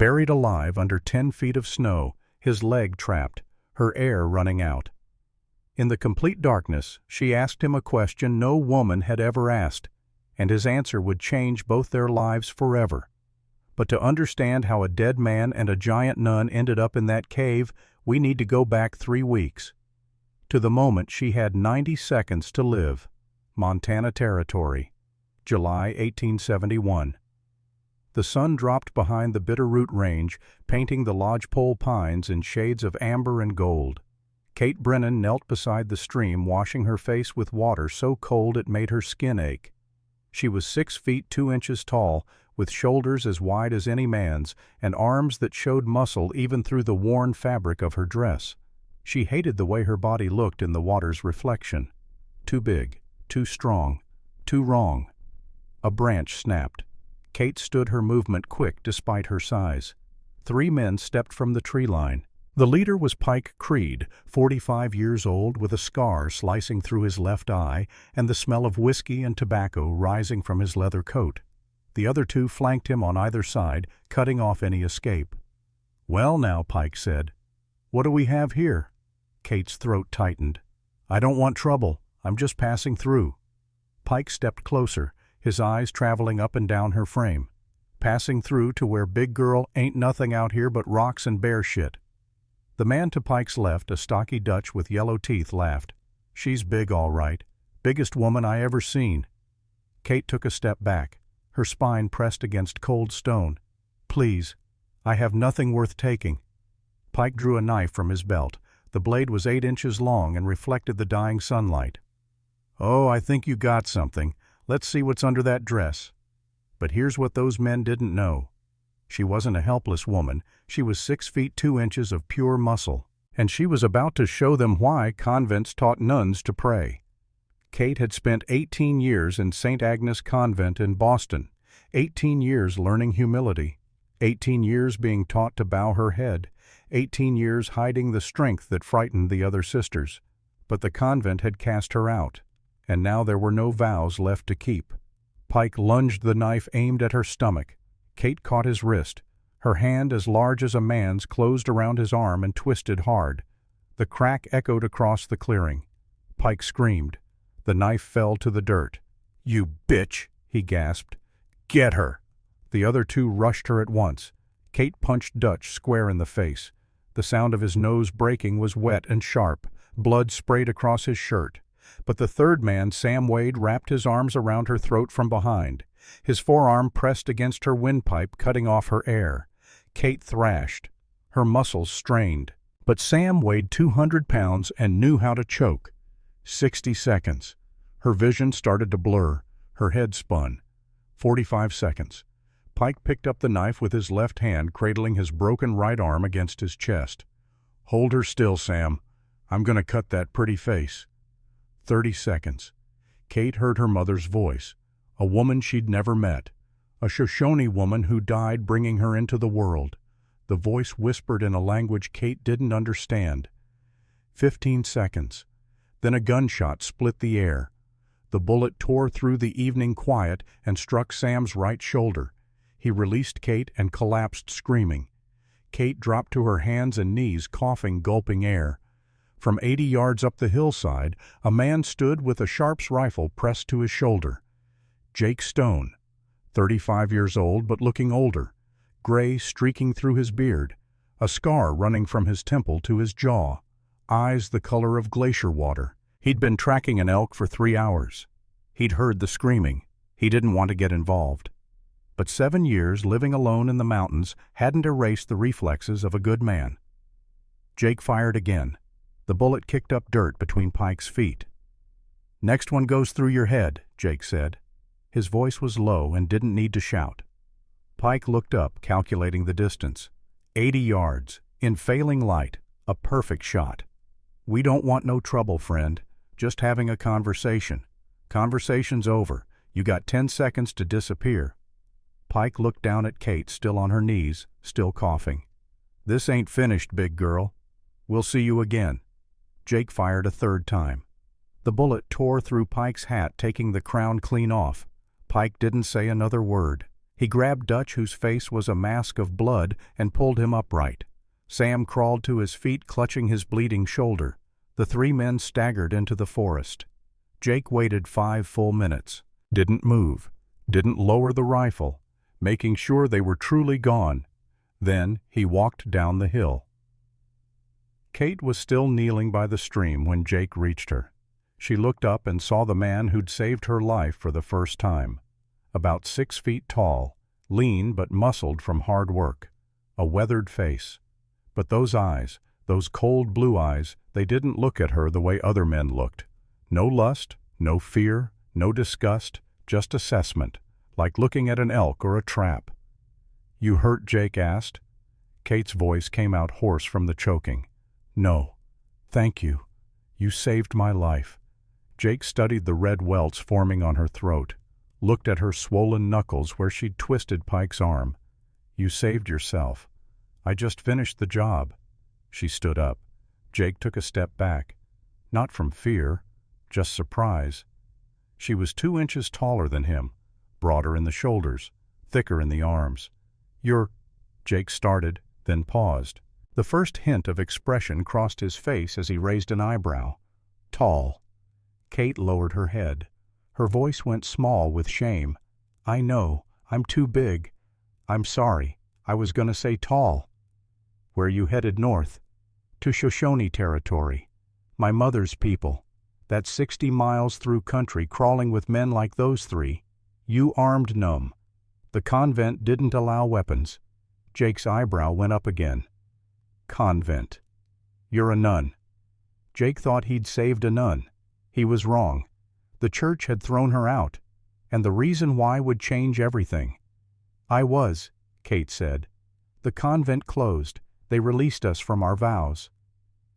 buried alive under 10 feet of snow, his leg trapped, her air running out. In the complete darkness, she asked him a question no woman had ever asked, and his answer would change both their lives forever. But to understand how a dead man and a giant nun ended up in that cave, we need to go back 3 weeks. To the moment she had 90 seconds to live. Montana Territory, July 1871. The sun dropped behind the Bitterroot Range, painting the lodgepole pines in shades of amber and gold. Kate Brennan knelt beside the stream, washing her face with water so cold it made her skin ache. She was 6 feet 2 inches tall, with shoulders as wide as any man's, and arms that showed muscle even through the worn fabric of her dress. She hated the way her body looked in the water's reflection. Too big, too strong, too wrong. A branch snapped. Kate stood, her movement quick despite her size. 3 men stepped from the tree line. The leader was Pike Creed, 45 years old, with a scar slicing through his left eye and the smell of whiskey and tobacco rising from his leather coat. The other 2 flanked him on either side, cutting off any escape. "Well now," Pike said. "What do we have here?" Kate's throat tightened. "I don't want trouble. I'm just passing through." Pike stepped closer, his eyes traveling up and down her frame. "Passing through to where big girl ain't nothing out here but rocks and bear shit." The man to Pike's left, a stocky Dutch with yellow teeth, laughed. "She's big all right. Biggest woman I ever seen." Kate took a step back, her spine pressed against cold stone. "Please, I have nothing worth taking." Pike drew a knife from his belt. The blade was 8 inches long and reflected the dying sunlight. "Oh, I think you got something. Let's see what's under that dress." But here's what those men didn't know. She wasn't a helpless woman. She was 6 feet 2 inches of pure muscle, and she was about to show them why convents taught nuns to pray. Kate had spent 18 years in St. Agnes Convent in Boston, 18 years learning humility, 18 years being taught to bow her head, 18 years hiding the strength that frightened the other sisters. But the convent had cast her out, and now there were no vows left to keep. Pike lunged the knife aimed at her stomach. Kate caught his wrist. Her hand, as large as a man's, closed around his arm and twisted hard. The crack echoed across the clearing. Pike screamed. The knife fell to the dirt. "You bitch!" he gasped. "Get her!" The other 2 rushed her at once. Kate punched Dutch square in the face. The sound of his nose breaking was wet and sharp. Blood sprayed across his shirt. But the third man, Sam Wade, wrapped his arms around her throat from behind. His forearm pressed against her windpipe, cutting off her air. Kate thrashed. Her muscles strained. But Sam weighed 200 pounds and knew how to choke. 60 seconds. Her vision started to blur. Her head spun. 45 seconds. Pike picked up the knife with his left hand, cradling his broken right arm against his chest. "Hold her still, Sam. I'm going to cut that pretty face." 30 seconds. Kate heard her mother's voice, a woman she'd never met, a Shoshone woman who died bringing her into the world. The voice whispered in a language Kate didn't understand. 15 seconds. Then a gunshot split the air. The bullet tore through the evening quiet and struck Sam's right shoulder. He released Kate and collapsed screaming. Kate dropped to her hands and knees, coughing, gulping air. From 80 yards up the hillside, a man stood with a Sharps rifle pressed to his shoulder. Jake Stone, 35 years old but looking older, gray streaking through his beard, a scar running from his temple to his jaw, eyes the color of glacier water. He'd been tracking an elk for 3 hours. He'd heard the screaming. He didn't want to get involved. But 7 years living alone in the mountains hadn't erased the reflexes of a good man. Jake fired again. The bullet kicked up dirt between Pike's feet. "Next one goes through your head," Jake said. His voice was low and didn't need to shout. Pike looked up, calculating the distance. 80 yards, in failing light, a perfect shot. "We don't want no trouble, friend. Just having a conversation. Conversation's over. You got 10 seconds to disappear." Pike looked down at Kate, still on her knees, still coughing. "This ain't finished, big girl. We'll see you again." Jake fired a third time. The bullet tore through Pike's hat, taking the crown clean off. Pike didn't say another word. He grabbed Dutch, whose face was a mask of blood, and pulled him upright. Sam crawled to his feet, clutching his bleeding shoulder. The three men staggered into the forest. Jake waited 5 full minutes. Didn't move. Didn't lower the rifle, making sure they were truly gone. Then he walked down the hill. Kate was still kneeling by the stream when Jake reached her. She looked up and saw the man who'd saved her life for the first time. About 6 feet tall, lean but muscled from hard work. A weathered face. But those eyes, those cold blue eyes, they didn't look at her the way other men looked. No lust, no fear, no disgust, just assessment, like looking at an elk or a trap. "You hurt?" Jake asked. Kate's voice came out hoarse from the choking. "No. Thank you. You saved my life." Jake studied the red welts forming on her throat, looked at her swollen knuckles where she'd twisted Pike's arm. "You saved yourself. I just finished the job." She stood up. Jake took a step back. Not from fear, just surprise. She was 2 inches taller than him, broader in the shoulders, thicker in the arms. "You're—" Jake started, then paused. The first hint of expression crossed his face as he raised an eyebrow. "Tall." Kate lowered her head. Her voice went small with shame. "I know, I'm too big. I'm sorry. I was gonna say tall." "Where you headed north?" "To Shoshone territory. My mother's people. That's 60 miles through country crawling with men like those three. You armed numb. The convent didn't allow weapons." Jake's eyebrow went up again. "Convent. You're a nun." Jake thought he'd saved a nun. He was wrong. The church had thrown her out, and the reason why would change everything. "I was," Kate said. "The convent closed. They released us from our vows."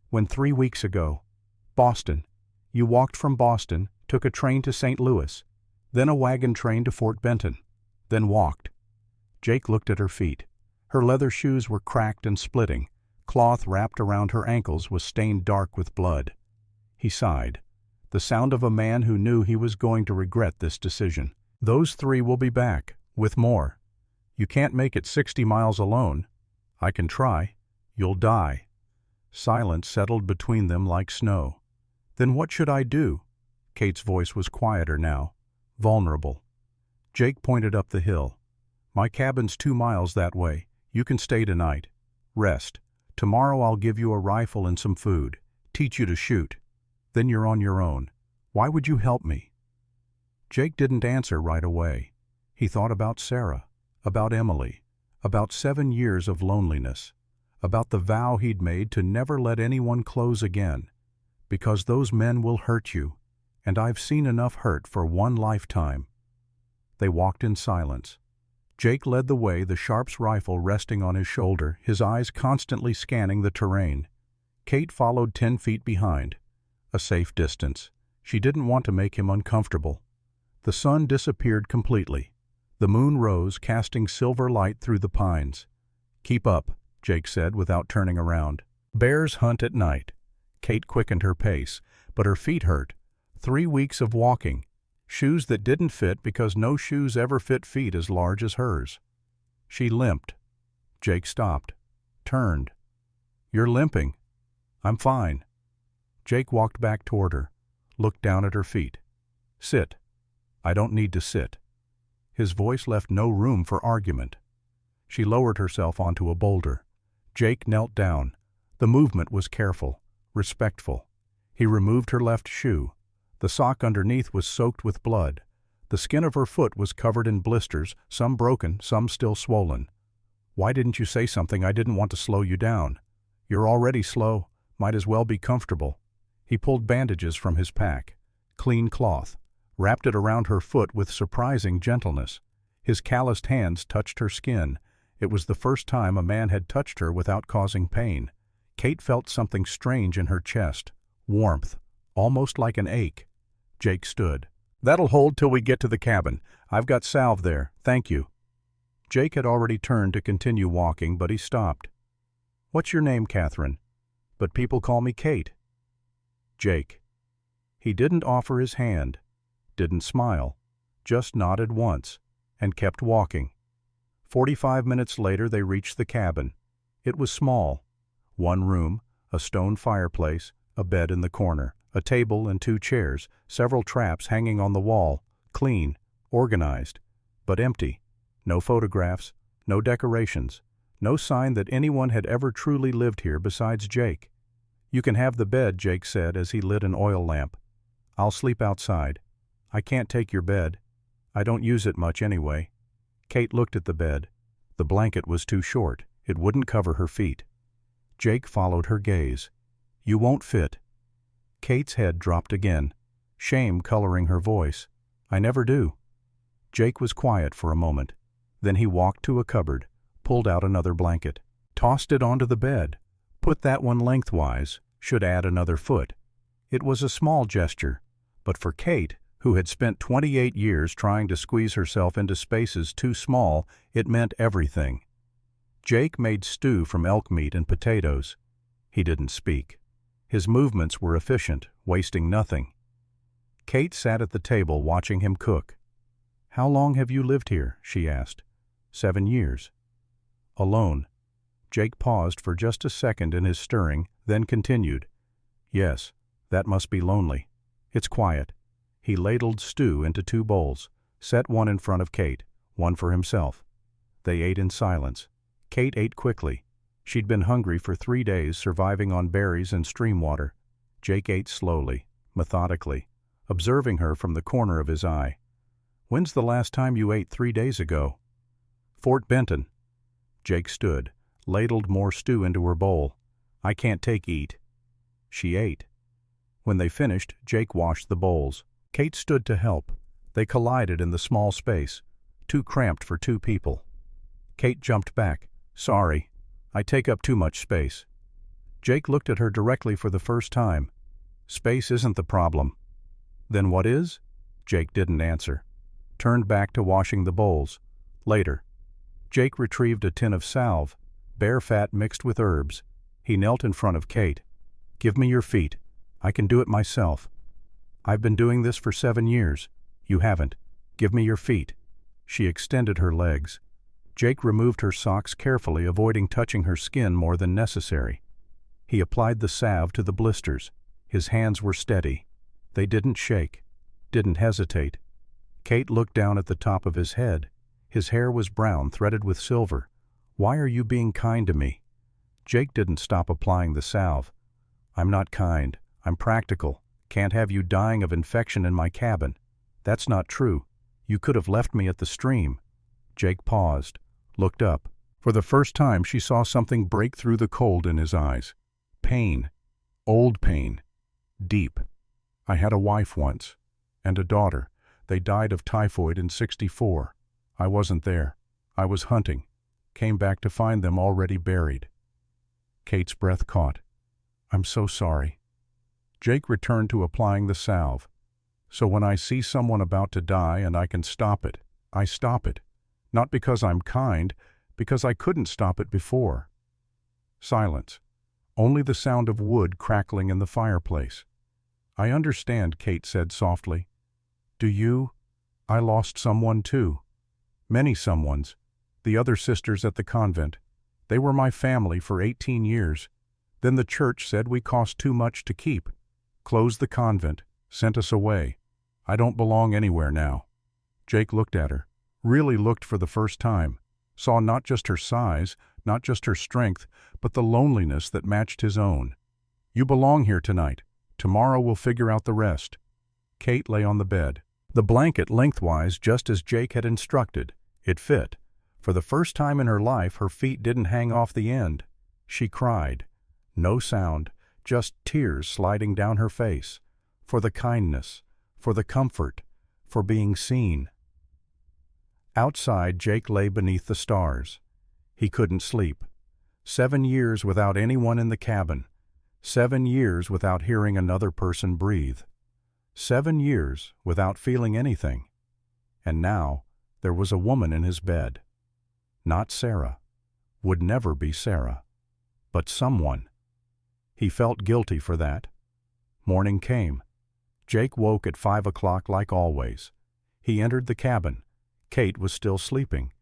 "When 3 weeks ago. Boston. You walked from Boston, took a train to St. Louis, then a wagon train to Fort Benton, then walked." Jake looked at her feet. Her leather shoes were cracked and splitting. Cloth wrapped around her ankles was stained dark with blood. He sighed, the sound of a man who knew he was going to regret this decision. "Those three will be back, with more. You can't make it 60 miles alone." "I can try." "You'll die." Silence settled between them like snow. "Then what should I do?" Kate's voice was quieter now, vulnerable. Jake pointed up the hill. "My cabin's 2 miles that way. You can stay tonight. Rest. Tomorrow I'll give you a rifle and some food, teach you to shoot. Then you're on your own. Why would you help me?" Jake didn't answer right away. He thought about Sarah, about Emily, about 7 years of loneliness, about the vow he'd made to never let anyone close again. "Because those men will hurt you, and I've seen enough hurt for 1 lifetime." They walked in silence. Jake led the way, the Sharp's rifle resting on his shoulder, his eyes constantly scanning the terrain. Kate followed 10 feet behind. A safe distance. She didn't want to make him uncomfortable. The sun disappeared completely. The moon rose, casting silver light through the pines. "Keep up," Jake said without turning around. "Bears hunt at night." Kate quickened her pace, but her feet hurt. 3 weeks of walking. Shoes that didn't fit because no shoes ever fit feet as large as hers. She limped. Jake stopped. Turned. "You're limping." "I'm fine." Jake walked back toward her, looked down at her feet. "Sit." "I don't need to sit." His voice left no room for argument. She lowered herself onto a boulder. Jake knelt down. The movement was careful, respectful. He removed her left shoe. The sock underneath was soaked with blood. The skin of her foot was covered in blisters, some broken, some still swollen. "Why didn't you say something? I didn't want to slow you down." "You're already slow. Might as well be comfortable." He pulled bandages from his pack. Clean cloth. Wrapped it around her foot with surprising gentleness. His calloused hands touched her skin. It was the first time a man had touched her without causing pain. Kate felt something strange in her chest. Warmth. Almost like an ache. Jake stood. "That'll hold till we get to the cabin. I've got salve there, thank you." Jake had already turned to continue walking, but he stopped. "What's your name, Catherine?" "But people call me Kate." "Jake." He didn't offer his hand, didn't smile, just nodded once, and kept walking. 45 minutes later they reached the cabin. It was small. One room, a stone fireplace, a bed in the corner, a table and 2 chairs, several traps hanging on the wall, clean, organized, but empty. No photographs, no decorations, no sign that anyone had ever truly lived here besides Jake. "You can have the bed," Jake said as he lit an oil lamp. "I'll sleep outside. I can't take your bed. I don't use it much anyway." Kate looked at the bed. The blanket was too short. It wouldn't cover her feet. Jake followed her gaze. "You won't fit." Kate's head dropped again, shame coloring her voice. "I never do." Jake was quiet for a moment. Then he walked to a cupboard, pulled out another blanket, tossed it onto the bed, put that one lengthwise, should add another foot. It was a small gesture, but for Kate, who had spent 28 years trying to squeeze herself into spaces too small, it meant everything. Jake made stew from elk meat and potatoes. He didn't speak. His movements were efficient, wasting nothing. Kate sat at the table watching him cook. "How long have you lived here?" she asked. 7 years. "Alone?" Jake paused for just a second in his stirring, then continued. "Yes, that must be lonely. It's quiet." He ladled stew into 2 bowls, set one in front of Kate, one for himself. They ate in silence. Kate ate quickly. She'd been hungry for 3 days, surviving on berries and stream water. Jake ate slowly, methodically, observing her from the corner of his eye. "When's the last time you ate 3 days ago?" "Fort Benton." Jake stood, ladled more stew into her bowl. "I can't take eat." She ate. When they finished, Jake washed the bowls. Kate stood to help. They collided in the small space, too cramped for 2 people. Kate jumped back. "Sorry, I take up too much space." Jake looked at her directly for the first time. "Space isn't the problem." "Then what is?" Jake didn't answer. Turned back to washing the bowls. Later. Jake retrieved a tin of salve, bear fat mixed with herbs. He knelt in front of Kate. "Give me your feet. I can do it myself. I've been doing this for 7 years. You haven't. Give me your feet." She extended her legs. Jake removed her socks carefully, avoiding touching her skin more than necessary. He applied the salve to the blisters. His hands were steady. They didn't shake, didn't hesitate. Kate looked down at the top of his head. His hair was brown, threaded with silver. "Why are you being kind to me?" Jake didn't stop applying the salve. "I'm not kind. I'm practical. Can't have you dying of infection in my cabin." "That's not true. You could have left me at the stream." Jake paused, looked up. For the first time she saw something break through the cold in his eyes. Pain. Old pain. Deep. "I had a wife once. And a daughter. They died of typhoid in '64. I wasn't there. I was hunting. Came back to find them already buried." Kate's breath caught. "I'm so sorry." Jake returned to applying the salve. "So when I see someone about to die and I can stop it, I stop it. Not because I'm kind, because I couldn't stop it before." Silence. Only the sound of wood crackling in the fireplace. "I understand," Kate said softly. "Do you? I lost someone too. Many someones. The other sisters at the convent. They were my family for 18 years. Then the church said we cost too much to keep. Closed the convent, sent us away. I don't belong anywhere now." Jake looked at her. Really looked for the first time. Saw not just her size, not just her strength, but the loneliness that matched his own. "You belong here tonight. Tomorrow we'll figure out the rest." Kate lay on the bed. The blanket lengthwise just as Jake had instructed. It fit. For the first time in her life her feet didn't hang off the end. She cried. No sound, just tears sliding down her face. For the kindness, for the comfort, for being seen. Outside, Jake lay beneath the stars. He couldn't sleep. 7 years without anyone in the cabin. 7 years without hearing another person breathe. 7 years without feeling anything. And now there was a woman in his bed. Not Sarah. Would never be Sarah. But someone. He felt guilty for that. Morning came. Jake woke at 5 o'clock like always. He entered the cabin. Kate was still sleeping.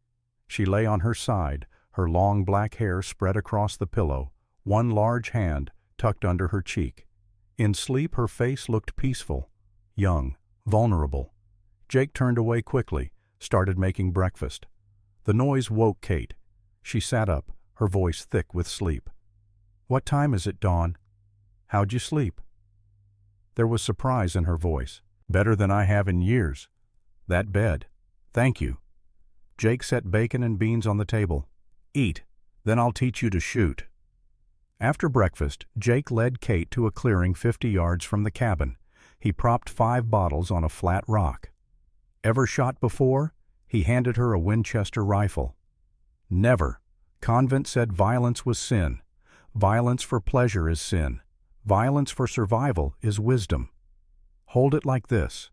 She lay on her side, her long black hair spread across the pillow, one large hand tucked under her cheek. In sleep her face looked peaceful, young, vulnerable. Jake turned away quickly, started making breakfast. The noise woke Kate. She sat up, her voice thick with sleep. "What time is it, Dawn? How'd you sleep?" There was surprise in her voice. "Better than I have in years. That bed. Thank you." Jake set bacon and beans on the table. "Eat, then I'll teach you to shoot." After breakfast, Jake led Kate to a clearing 50 yards from the cabin. He propped 5 bottles on a flat rock. "Ever shot before?" He handed her a Winchester rifle. "Never. Convent said violence was sin. Violence for pleasure is sin. Violence for survival is wisdom. Hold it like this."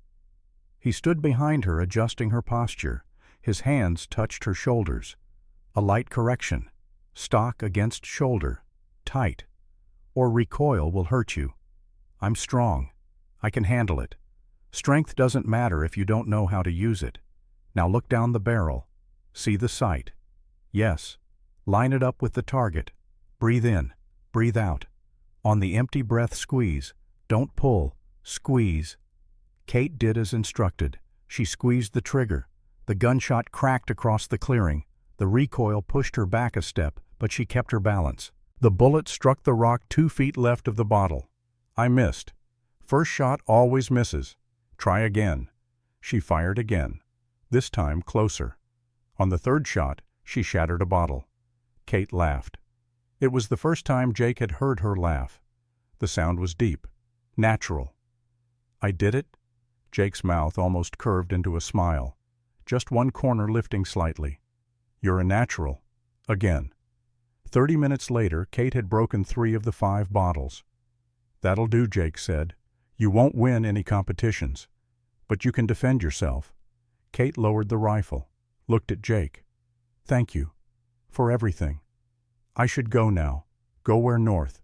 He stood behind her, adjusting her posture. His hands touched her shoulders. A light correction. Stock against shoulder. Tight. Or recoil will hurt you. "I'm strong. I can handle it. Strength doesn't matter if you don't know how to use it. Now look down the barrel. See the sight. Yes. Line it up with the target. Breathe in. Breathe out. On the empty breath, squeeze. Don't pull. Squeeze." Kate did as instructed. She squeezed the trigger. The gunshot cracked across the clearing. The recoil pushed her back a step, but she kept her balance. The bullet struck the rock 2 feet left of the bottle. "I missed. First shot always misses. Try again." She fired again, this time closer. On the 3rd shot, she shattered a bottle. Kate laughed. It was the first time Jake had heard her laugh. The sound was deep, natural. "I did it?" Jake's mouth almost curved into a smile, just one corner lifting slightly. "You're a natural." Again. 30 minutes later, Kate had broken 3 of the 5 bottles. "That'll do," Jake said. "You won't win any competitions, but you can defend yourself." Kate lowered the rifle, looked at Jake. "Thank you. For everything. I should go now. Go where north?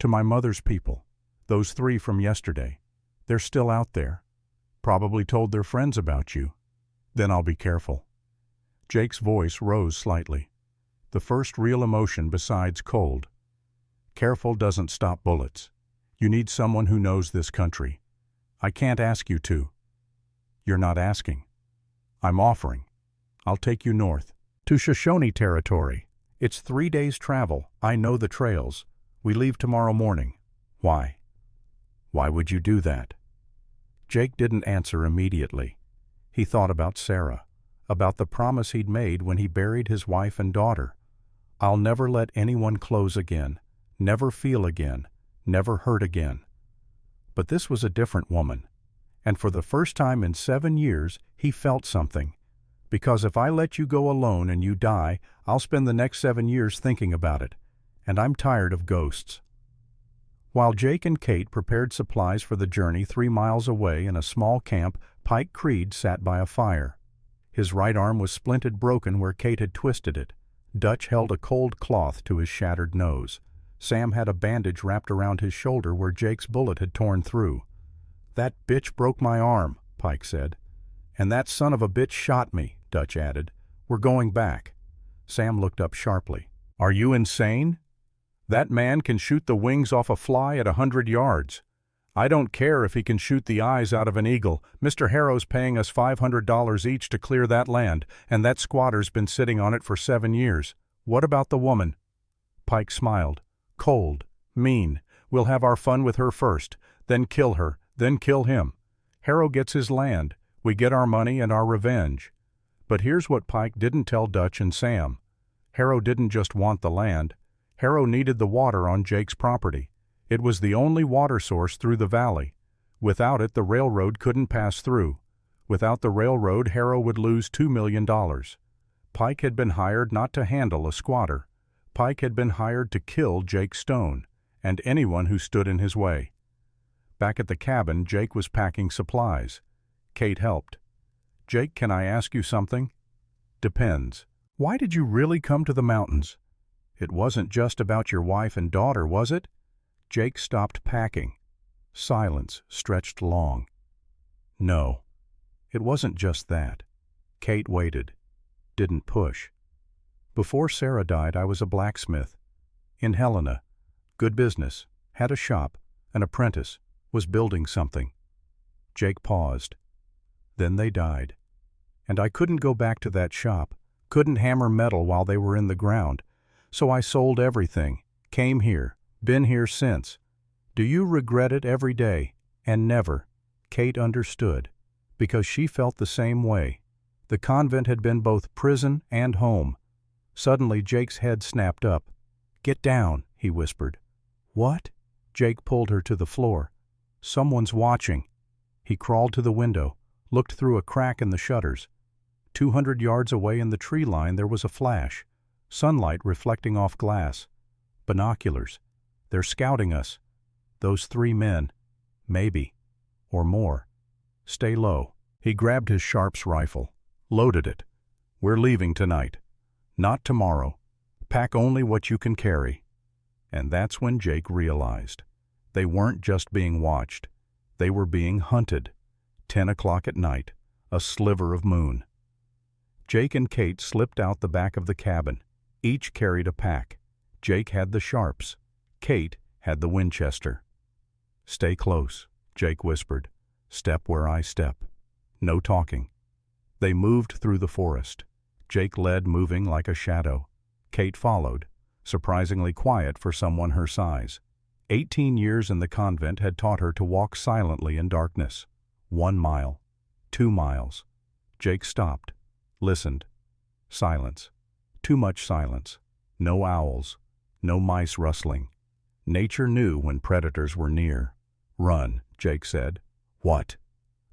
To my mother's people. Those 3 from yesterday. They're still out there. Probably told their friends about you. Then I'll be careful." Jake's voice rose slightly. The first real emotion besides cold. "Careful doesn't stop bullets. You need someone who knows this country. I can't ask you to." "You're not asking. I'm offering. I'll take you north. To Shoshone territory. It's 3 days' travel. I know the trails. We leave tomorrow morning." "Why?" "Why would you do that?" Jake didn't answer immediately. He thought about Sarah, about the promise he'd made when he buried his wife and daughter. "I'll never let anyone close again, never feel again, never hurt again." But this was a different woman, and for the first time in 7 years he felt something. "Because if I let you go alone and you die, I'll spend the next 7 years thinking about it, and I'm tired of ghosts." While Jake and Kate prepared supplies for the journey 3 miles away in a small camp, Pike Creed sat by a fire. His right arm was splinted broken where Kate had twisted it. Dutch held a cold cloth to his shattered nose. Sam had a bandage wrapped around his shoulder where Jake's bullet had torn through. "That bitch broke my arm," Pike said. "And that son of a bitch shot me," Dutch added. "We're going back." Sam looked up sharply. "Are you insane? That man can shoot the wings off a fly at 100 yards. I don't care if he can shoot the eyes out of an eagle. Mr. Harrow's paying us $500 each to clear that land, and that squatter's been sitting on it for 7 years. What about the woman?" Pike smiled. "Cold. Mean. We'll have our fun with her first, then kill her, then kill him. Harrow gets his land. We get our money and our revenge." But here's what Pike didn't tell Dutch and Sam. Harrow didn't just want the land. Harrow needed the water on Jake's property. It was the only water source through the valley. Without it, the railroad couldn't pass through. Without the railroad, Harrow would lose $2 million. Pike had been hired not to handle a squatter. Pike had been hired to kill Jake Stone, and anyone who stood in his way. Back at the cabin, Jake was packing supplies. Kate helped. "Jake, can I ask you something?" "Depends. Why did you really come to the mountains? It wasn't just about your wife and daughter, was it?" Jake stopped packing. Silence stretched long. "No, it wasn't just that." Kate waited. Didn't push. Before Sarah died, I was a blacksmith. In Helena. Good business. Had a shop. An apprentice. Was building something." Jake paused. "Then they died. And I couldn't go back to that shop, couldn't hammer metal while they were in the ground, so I sold everything, came here, been here since. Do you regret it every day?" And never. Kate understood, because she felt the same way. The convent had been both prison and home. Suddenly Jake's head snapped up. "Get down," he whispered. "What?" Jake pulled her to the floor. "Someone's watching." He crawled to the window, looked through a crack in the shutters. 200 yards away in the tree line there was a flash, sunlight reflecting off glass. Binoculars. "They're scouting us. Those 3 men. Maybe. Or more. Stay low." He grabbed his Sharps rifle, loaded it. "We're leaving tonight. Not tomorrow. Pack only what you can carry." And that's when Jake realized. They weren't just being watched. They were being hunted. 10 o'clock at night. A sliver of moon. Jake and Kate slipped out the back of the cabin. Each carried a pack. Jake had the Sharps. Kate had the Winchester. "Stay close," Jake whispered. "Step where I step. No talking." They moved through the forest. Jake led, moving like a shadow. Kate followed, surprisingly quiet for someone her size. 18 years in the convent had taught her to walk silently in darkness. 1 mile. 2 miles. Jake stopped. Listened. Silence. Too much silence. No owls. No mice rustling. Nature knew when predators were near. "Run," Jake said. "What?"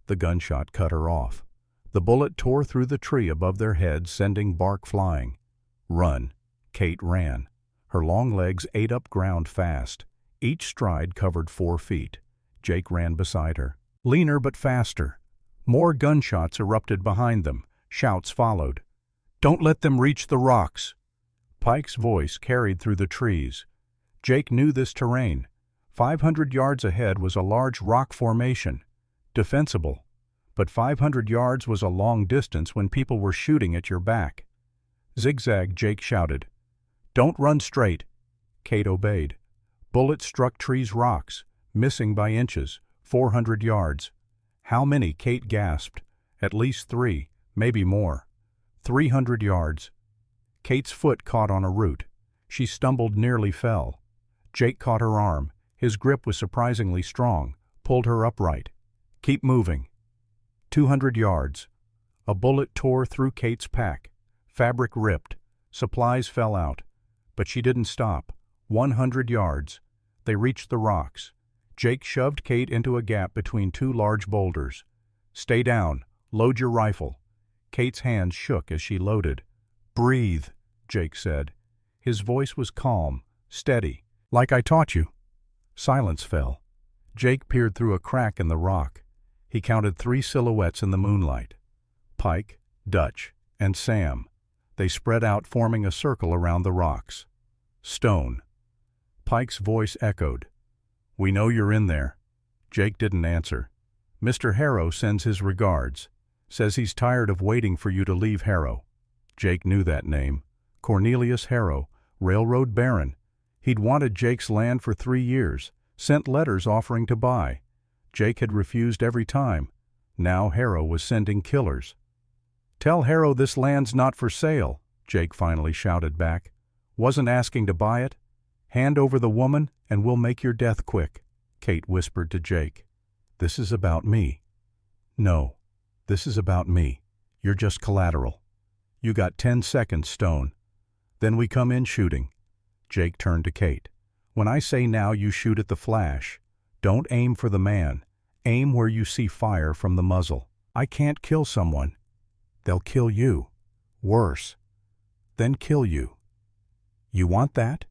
The gunshot cut her off. The bullet tore through the tree above their heads, sending bark flying. "Run." Kate ran. Her long legs ate up ground fast. Each stride covered 4 feet. Jake ran beside her. Leaner but faster. More gunshots erupted behind them. Shouts followed. "Don't let them reach the rocks." Pike's voice carried through the trees. Jake knew this terrain. 500 yards ahead was a large rock formation. Defensible. But 500 yards was a long distance when people were shooting at your back. "Zigzag," Jake shouted. "Don't run straight." Kate obeyed. Bullets struck trees' rocks, missing by inches. 400 yards. "How many?" Kate gasped. "At least 3, maybe more." 300 yards. Kate's foot caught on a root. She stumbled, nearly fell. Jake caught her arm. His grip was surprisingly strong, pulled her upright. "Keep moving." 200 yards. A bullet tore through Kate's pack. Fabric ripped. Supplies fell out. But she didn't stop. 100 yards. They reached the rocks. Jake shoved Kate into a gap between 2 large boulders. "Stay down. Load your rifle." Kate's hands shook as she loaded. "Breathe," Jake said. His voice was calm, steady. "Like I taught you." Silence fell. Jake peered through a crack in the rock. He counted 3 silhouettes in the moonlight. Pike, Dutch, and Sam. They spread out, forming a circle around the rocks. "Stone." Pike's voice echoed. "We know you're in there." Jake didn't answer. "Mr. Harrow sends his regards. Says he's tired of waiting for you to leave Harrow." Jake knew that name. Cornelius Harrow, railroad baron. He'd wanted Jake's land for 3 years, sent letters offering to buy. Jake had refused every time. Now Harrow was sending killers. "Tell Harrow this land's not for sale," Jake finally shouted back. "Wasn't asking to buy it. Hand over the woman and we'll make your death quick." Kate whispered to Jake. "This is about me." "No, this is about me. You're just collateral. You got 10 seconds, Stone. Then we come in shooting." Jake turned to Kate. "When I say now, you shoot at the flash. Don't aim for the man. Aim where you see fire from the muzzle. I can't kill someone. They'll kill you. Worse. Then kill you. You want that?"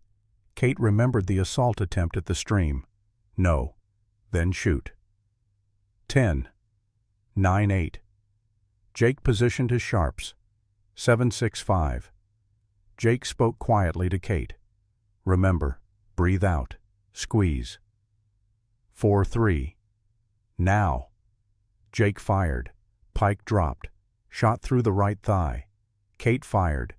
Kate remembered the assault attempt at the stream. "No." "Then shoot." 10. 9-8. Jake positioned his Sharps. 7-6-5. Jake spoke quietly to Kate. "Remember, breathe out. Squeeze." 4-3. "Now." Jake fired. Pike dropped. Shot through the right thigh. Kate fired.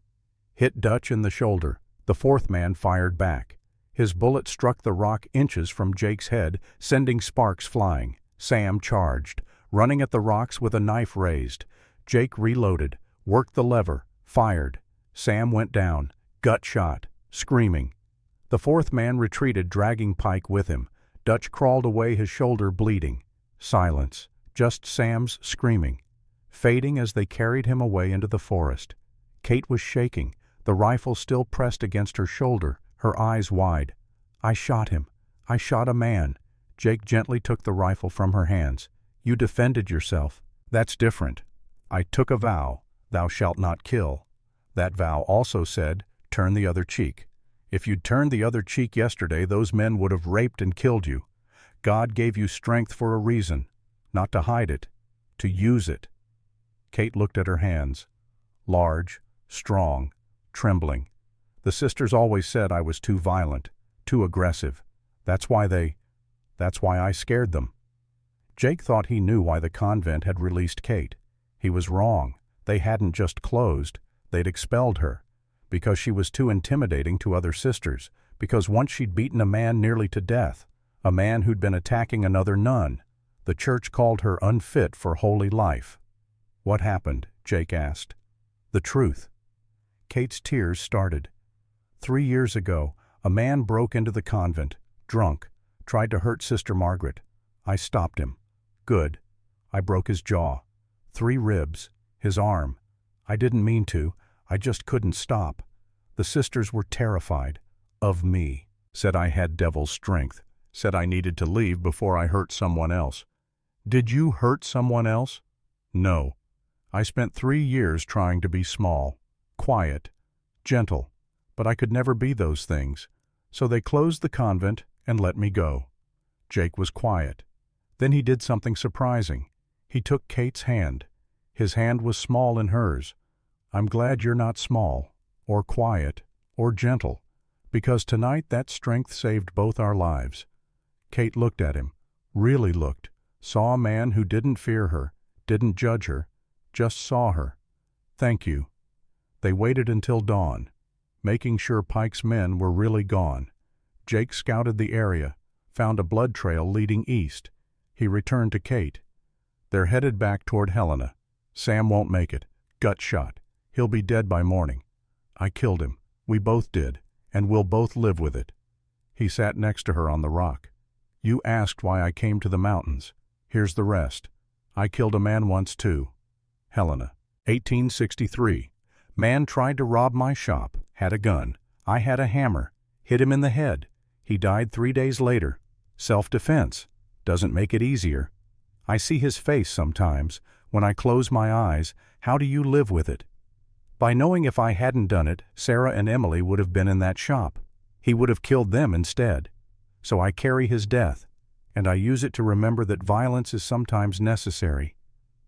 hit Dutch in the shoulder. The fourth man fired back. His bullet struck the rock inches from Jake's head, sending sparks flying. Sam charged, running at the rocks with a knife raised. Jake reloaded, worked the lever, fired. Sam went down, gut shot, screaming. The fourth man retreated, dragging Pike with him. Dutch crawled away, his shoulder bleeding. Silence, just Sam's screaming. Fading as they carried him away into the forest. Kate was shaking, the rifle still pressed against her shoulder, her eyes wide. "I shot him. I shot a man." Jake gently took the rifle from her hands. "You defended yourself. That's different. I took a vow, thou shalt not kill. That vow also said, turn the other cheek. If you'd turned the other cheek yesterday, those men would have raped and killed you. God gave you strength for a reason, not to hide it, to use it." Kate looked at her hands. Large, strong, trembling. "The sisters always said I was too violent, too aggressive. That's why I scared them." Jake thought he knew why the convent had released Kate. He was wrong. They hadn't just closed, they'd expelled her. Because she was too intimidating to other sisters, because once she'd beaten a man nearly to death, a man who'd been attacking another nun. The church called her unfit for holy life. "What happened?" Jake asked. "The truth." Kate's tears started. 3 years ago, a man broke into the convent, drunk, tried to hurt Sister Margaret. I stopped him. Good. I broke his jaw. 3 ribs. His arm. I didn't mean to. I just couldn't stop. The sisters were terrified. Of me. Said I had devil's strength. Said I needed to leave before I hurt someone else. Did you hurt someone else? No. I spent 3 years trying to be small, quiet, gentle, but I could never be those things. So they closed the convent and let me go. Jake was quiet. Then he did something surprising. He took Kate's hand. His hand was small in hers. "I'm glad you're not small, or quiet, or gentle, because tonight that strength saved both our lives." Kate looked at him, really looked, saw a man who didn't fear her, didn't judge her, just saw her. "Thank you." They waited until dawn, making sure Pike's men were really gone. Jake scouted the area, found a blood trail leading east. He returned to Kate. "They're headed back toward Helena. Sam won't make it. Gut shot. He'll be dead by morning. I killed him. We both did, and we'll both live with it." He sat next to her on the rock. "You asked why I came to the mountains. Here's the rest. I killed a man once too." Helena, 1863. "Man tried to rob my shop, had a gun. I had a hammer, hit him in the head. He died 3 days later. Self-defense. Doesn't make it easier. I see his face sometimes. When I close my eyes, how do you live with it? By knowing if I hadn't done it, Sarah and Emily would have been in that shop. He would have killed them instead. So I carry his death, and I use it to remember that violence is sometimes necessary,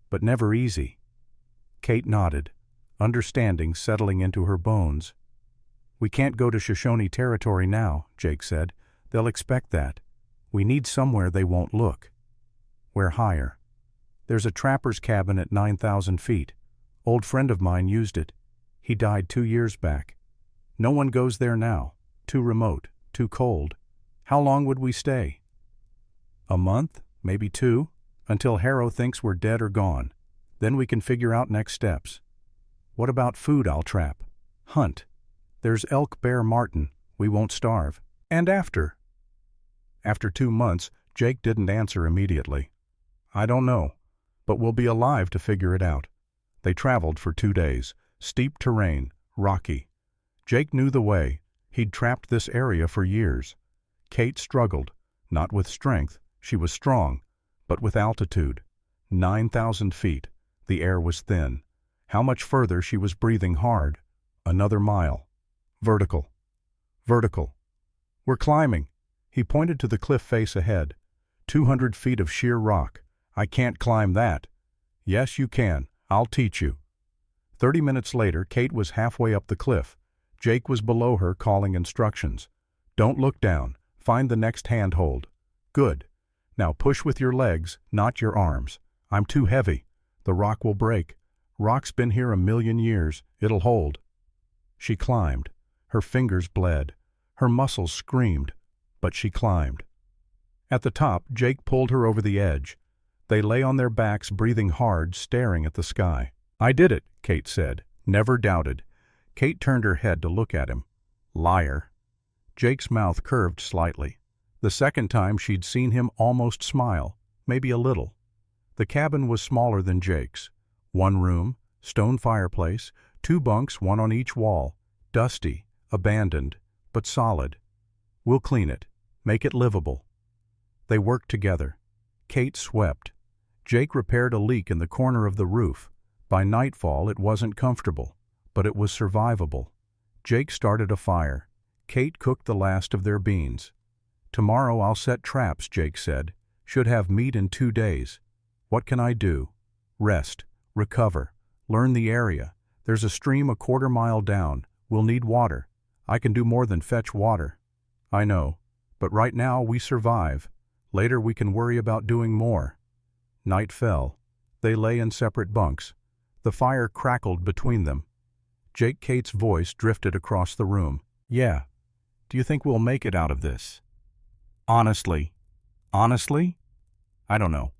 but never easy." Kate nodded, understanding settling into her bones. "We can't go to Shoshone territory now," Jake said. "They'll expect that. We need somewhere they won't look." "Where higher?" "There's a trapper's cabin at 9,000 feet. Old friend of mine used it. He died 2 years back. No one goes there now. Too remote, too cold. How long would we stay?" "A month, maybe 2, until Harrow thinks we're dead or gone. Then we can figure out next steps." "What about food I'll trap? Hunt. There's elk, bear, marten. We won't starve. And after?" After 2 months, Jake didn't answer immediately. "I don't know, but we'll be alive to figure it out." They traveled for 2 days. Steep terrain, rocky. Jake knew the way. He'd trapped this area for years. Kate struggled, not with strength, she was strong, but with altitude. 9,000 feet. The air was thin. How much further she was breathing hard. Another mile. Vertical. Vertical. "We're climbing." He pointed to the cliff face ahead. 200 feet of sheer rock. "I can't climb that." "Yes, you can. I'll teach you." 30 minutes later, Kate was halfway up the cliff. Jake was below her calling instructions. "Don't look down. Find the next handhold." "Good. Now push with your legs, not your arms." "I'm too heavy. The rock will break." "Rock's been here 1,000,000 years. It'll hold." She climbed. Her fingers bled. Her muscles screamed, but she climbed. At the top, Jake pulled her over the edge. They lay on their backs, breathing hard, staring at the sky. "I did it," Kate said. Never doubted. Kate turned her head to look at him. Liar. Jake's mouth curved slightly. The second time she'd seen him almost smile, maybe a little. The cabin was smaller than Jake's. One room, stone fireplace, 2 bunks, one on each wall. Dusty, abandoned, but solid. "We'll clean it, make it livable." They worked together. Kate swept. Jake repaired a leak in the corner of the roof. By nightfall it wasn't comfortable, but it was survivable. Jake started a fire. Kate cooked the last of their beans. "Tomorrow I'll set traps," Jake said. "Should have meat in 2 days. What can I do?" "Rest, recover, learn the area. There's a stream a 1/4 mile down. We'll need water. I can do more than fetch water." "I know, but right now we survive. Later we can worry about doing more." Night fell. They lay in separate bunks. The fire crackled between them. Kate's voice drifted across the room. "Yeah. Do you think we'll make it out of this?" "Honestly." "Honestly?" "I don't know.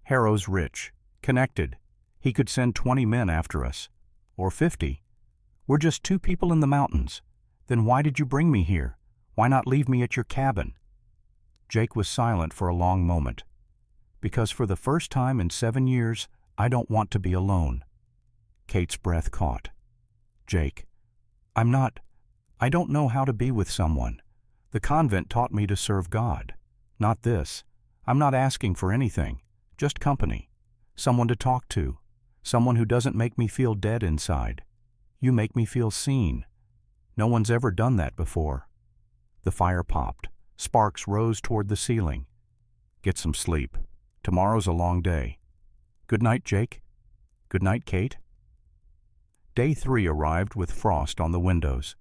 Harrow's rich, connected. He could send 20 men after us. Or 50. We're just 2 people in the mountains. Then why did you bring me here? Why not leave me at your cabin?" Jake was silent for a long moment. "Because for the first time in 7 years, I don't want to be alone." Kate's breath caught. "Jake, I don't know how to be with someone. The convent taught me to serve God. Not this. I'm not asking for anything. Just company. Someone to talk to. Someone who doesn't make me feel dead inside. You make me feel seen. No one's ever done that before." The fire popped. Sparks rose toward the ceiling. "Get some sleep. Tomorrow's a long day." "Good night, Jake." "Good night, Kate." Day 3 arrived with frost on the windows.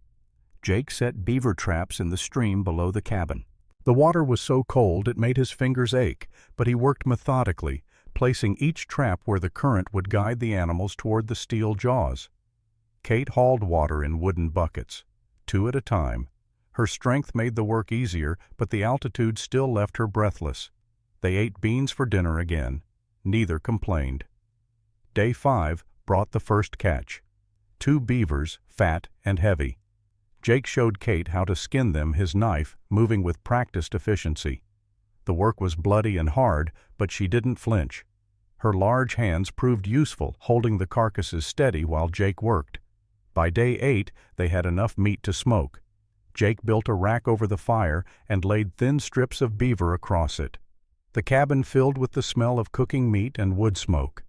Jake set beaver traps in the stream below the cabin. The water was so cold it made his fingers ache, but he worked methodically, placing each trap where the current would guide the animals toward the steel jaws. Kate hauled water in wooden buckets, 2 at a time. Her strength made the work easier, but the altitude still left her breathless. They ate beans for dinner again. Neither complained. Day 5 brought the first catch. 2 beavers, fat and heavy. Jake showed Kate how to skin them, his knife moving with practiced efficiency. The work was bloody and hard, but she didn't flinch. Her large hands proved useful, holding the carcasses steady while Jake worked. By day 8, they had enough meat to smoke. Jake built a rack over the fire and laid thin strips of beaver across it. The cabin filled with the smell of cooking meat and wood smoke.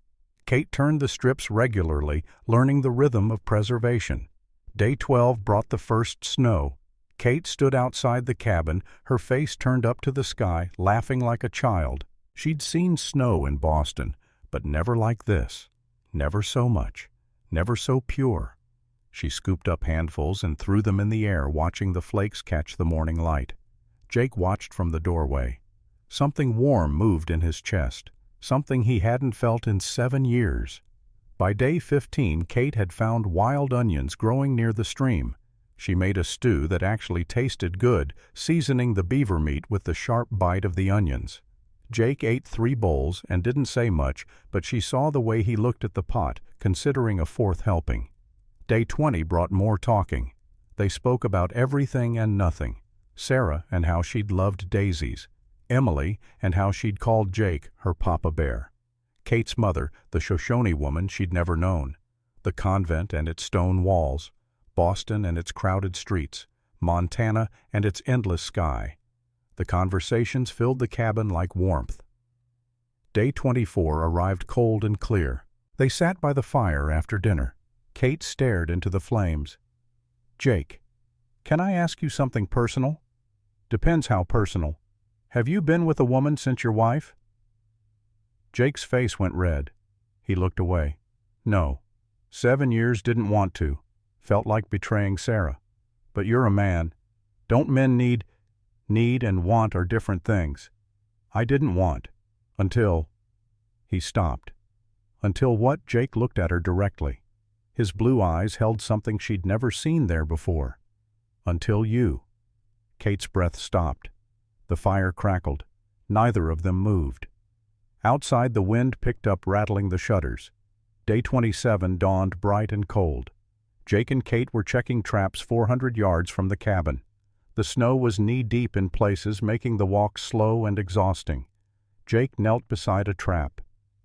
Kate turned the strips regularly, learning the rhythm of preservation. Day 12 brought the first snow. Kate stood outside the cabin, her face turned up to the sky, laughing like a child. She'd seen snow in Boston, but never like this. Never so much. Never so pure. She scooped up handfuls and threw them in the air, watching the flakes catch the morning light. Jake watched from the doorway. Something warm moved in his chest, something he hadn't felt in 7 years. By day 15, Kate had found wild onions growing near the stream. She made a stew that actually tasted good, seasoning the beaver meat with the sharp bite of the onions. Jake ate 3 bowls and didn't say much, but she saw the way he looked at the pot, considering a 4th helping. Day 20 brought more talking. They spoke about everything and nothing. Sarah and how she'd loved daisies. Emily and how she'd called Jake her Papa Bear. Kate's mother, the Shoshone woman she'd never known. The convent and its stone walls. Boston and its crowded streets. Montana and its endless sky. The conversations filled the cabin like warmth. Day 24 arrived cold and clear. They sat by the fire after dinner. Kate stared into the flames. "Jake, can I ask you something personal?" "Depends how personal. Have you been with a woman since your wife?" Jake's face went red. He looked away. "No. 7 years, didn't want to. Felt like betraying Sarah. But you're a man. Don't men need and want are different things. I didn't want. Until—" He stopped. "Until what?" Jake looked at her directly. His blue eyes held something she'd never seen there before. Until you. Kate's breath stopped. The fire crackled. Neither of them moved. Outside, the wind picked up, rattling the shutters. Day 27 dawned bright and cold. Jake and Kate were checking traps 400 yards from the cabin. The snow was knee-deep in places, making the walk slow and exhausting. Jake knelt beside a trap.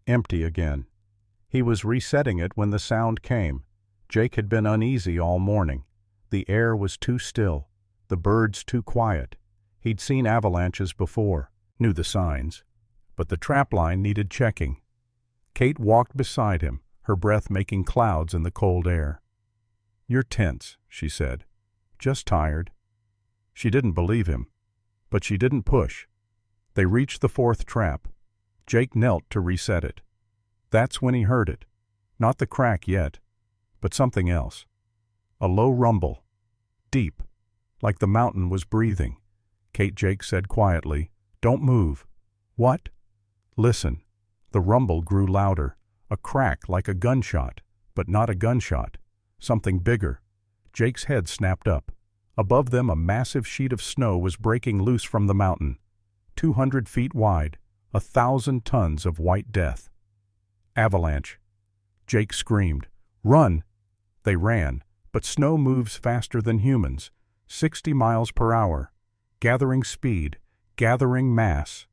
Empty again. He was resetting it when the sound came. Jake had been uneasy all morning. The air was too still, the birds too quiet. He'd seen avalanches before, knew the signs. But the trap line needed checking. Kate walked beside him, her breath making clouds in the cold air. "You're tense," she said. "Just tired." She didn't believe him, but she didn't push. They reached the fourth trap. Jake knelt to reset it. That's when he heard it. Not the crack yet, but something else. A low rumble. Deep, like the mountain was breathing. Jake said quietly, "Don't move." "What?" "Listen." The rumble grew louder. A crack like a gunshot, but not a gunshot. Something bigger. Jake's head snapped up. Above them, a massive sheet of snow was breaking loose from the mountain. 200 feet wide, 1,000 tons of white death. Avalanche. Jake screamed, "Run!" They ran, but snow moves faster than humans, 60 miles per hour, gathering speed, gathering mass.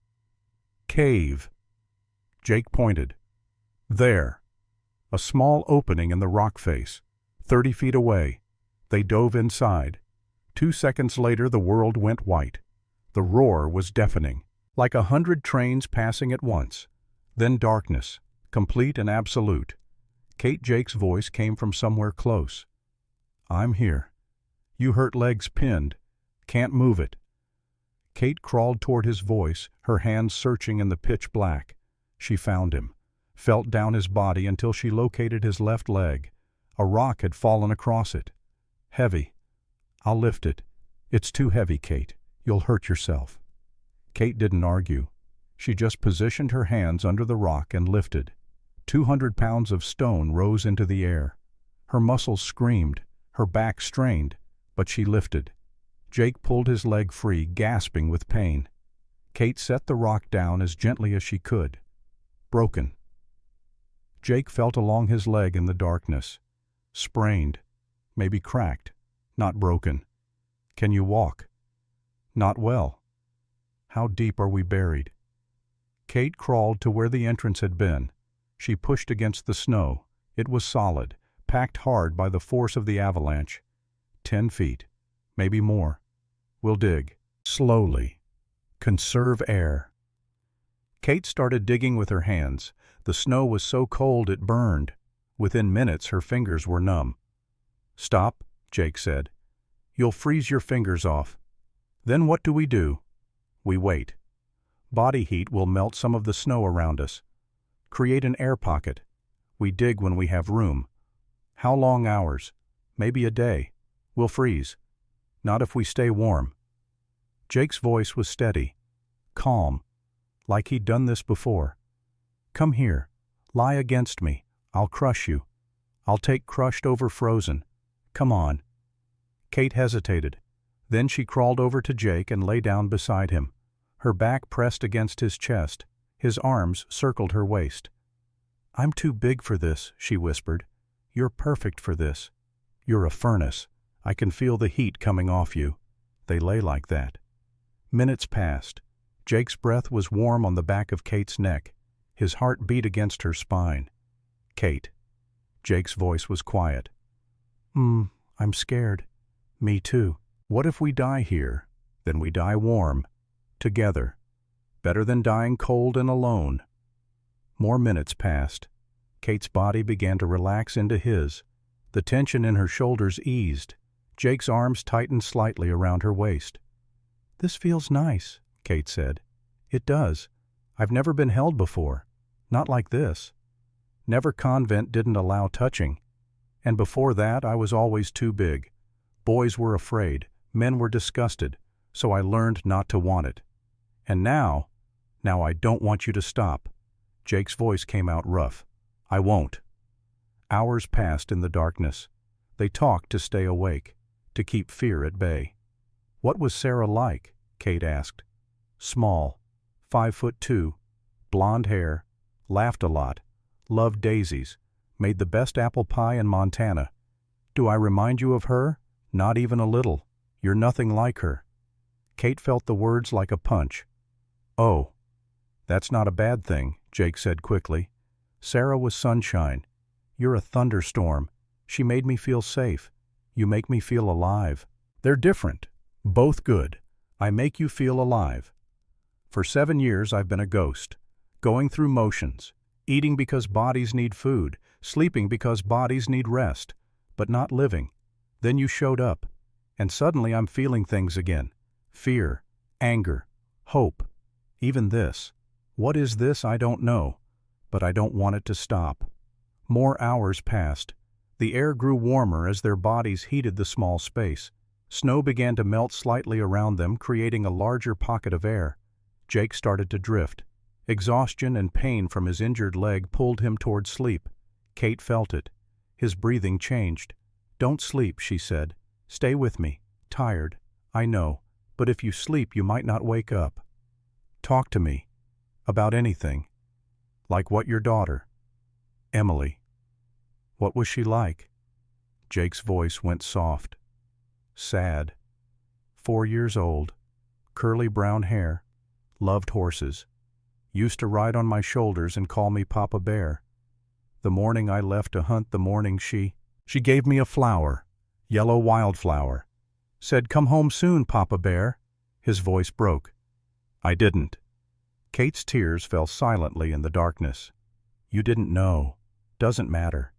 Cave. Jake pointed. There. A small opening in the rock face, 30 feet away. They dove inside. 2 seconds later, the world went white. The roar was deafening, like 100 trains passing at once. Then darkness, complete and absolute. Jake's voice came from somewhere close. "I'm here. You hurt legs pinned. Can't move it." Kate crawled toward his voice, her hands searching in the pitch black. She found him, felt down his body until she located his left leg. A rock had fallen across it. Heavy. "I'll lift it." "It's too heavy, Kate. You'll hurt yourself." Kate didn't argue. She just positioned her hands under the rock and lifted. 200 pounds of stone rose into the air. Her muscles screamed, her back strained, but she lifted. Jake pulled his leg free, gasping with pain. Kate set the rock down as gently as she could. Broken. Jake felt along his leg in the darkness. Sprained, maybe cracked, not broken. "Can you walk?" "Not well." "How deep are we buried?" Kate crawled to where the entrance had been. She pushed against the snow. It was solid, packed hard by the force of the avalanche. 10 feet, maybe more. "We'll dig. Slowly. Conserve air." Kate started digging with her hands. The snow was so cold it burned. Within minutes, her fingers were numb. "Stop," Jake said. "You'll freeze your fingers off." "Then what do? We wait. Body heat will melt some of the snow around us. Create an air pocket. We dig when we have room. How long hours? Maybe a day. We'll freeze. Not if we stay warm." Jake's voice was steady, calm, like he'd done this before. "Come here. Lie against me. I'll crush you. I'll take crushed over frozen. Come on." Kate hesitated. Then she crawled over to Jake and lay down beside him. Her back pressed against his chest. His arms circled her waist. "I'm too big for this," she whispered. "You're perfect for this. You're a furnace. I can feel the heat coming off you." They lay like that. Minutes passed. Jake's breath was warm on the back of Kate's neck. His heart beat against her spine. "Kate." Jake's voice was quiet. I'm scared." "Me too." "What if we die here? Then we die warm. Together. Better than dying cold and alone." More minutes passed. Kate's body began to relax into his. The tension in her shoulders eased. Jake's arms tightened slightly around her waist. "This feels nice," Kate said. "It does. I've never been held before. Not like this. Never. Convent didn't allow touching. And before that, I was always too big. Boys were afraid. Men were disgusted. So I learned not to want it. And now I don't want you to stop." Jake's voice came out rough. "I won't." Hours passed in the darkness. They talked to stay awake, to keep fear at bay. "What was Sarah like?" Kate asked. "Small, 5'2", blonde hair, laughed a lot, loved daisies, made the best apple pie in Montana." "Do I remind you of her?" "Not even a little. You're nothing like her." Kate felt the words like a punch. "Oh, that's not a bad thing," Jake said quickly. "Sarah was sunshine. You're a thunderstorm. She made me feel safe. You make me feel alive." "They're different. Both good. I make you feel alive." "For 7 years I've been a ghost, going through motions, eating because bodies need food, sleeping because bodies need rest, but not living. Then you showed up, and suddenly I'm feeling things again. Fear, anger, hope, even this. What is this? I don't know, but I don't want it to stop." More hours passed. The air grew warmer as their bodies heated the small space. Snow began to melt slightly around them, creating a larger pocket of air. Jake started to drift. Exhaustion and pain from his injured leg pulled him toward sleep. Kate felt it. His breathing changed. "Don't sleep," she said. "Stay with me. Tired, I know, but if you sleep you might not wake up. Talk to me. About anything. Like what, your daughter?" "Emily." "What was she like?" Jake's voice went soft. "Sad. 4 years old. Curly brown hair. Loved horses. Used to ride on my shoulders and call me Papa Bear. The morning I left to hunt, the morning she gave me a flower, yellow wildflower. Said, 'Come home soon, Papa Bear.'" His voice broke. "I didn't." Kate's tears fell silently in the darkness. "You didn't know. Doesn't matter.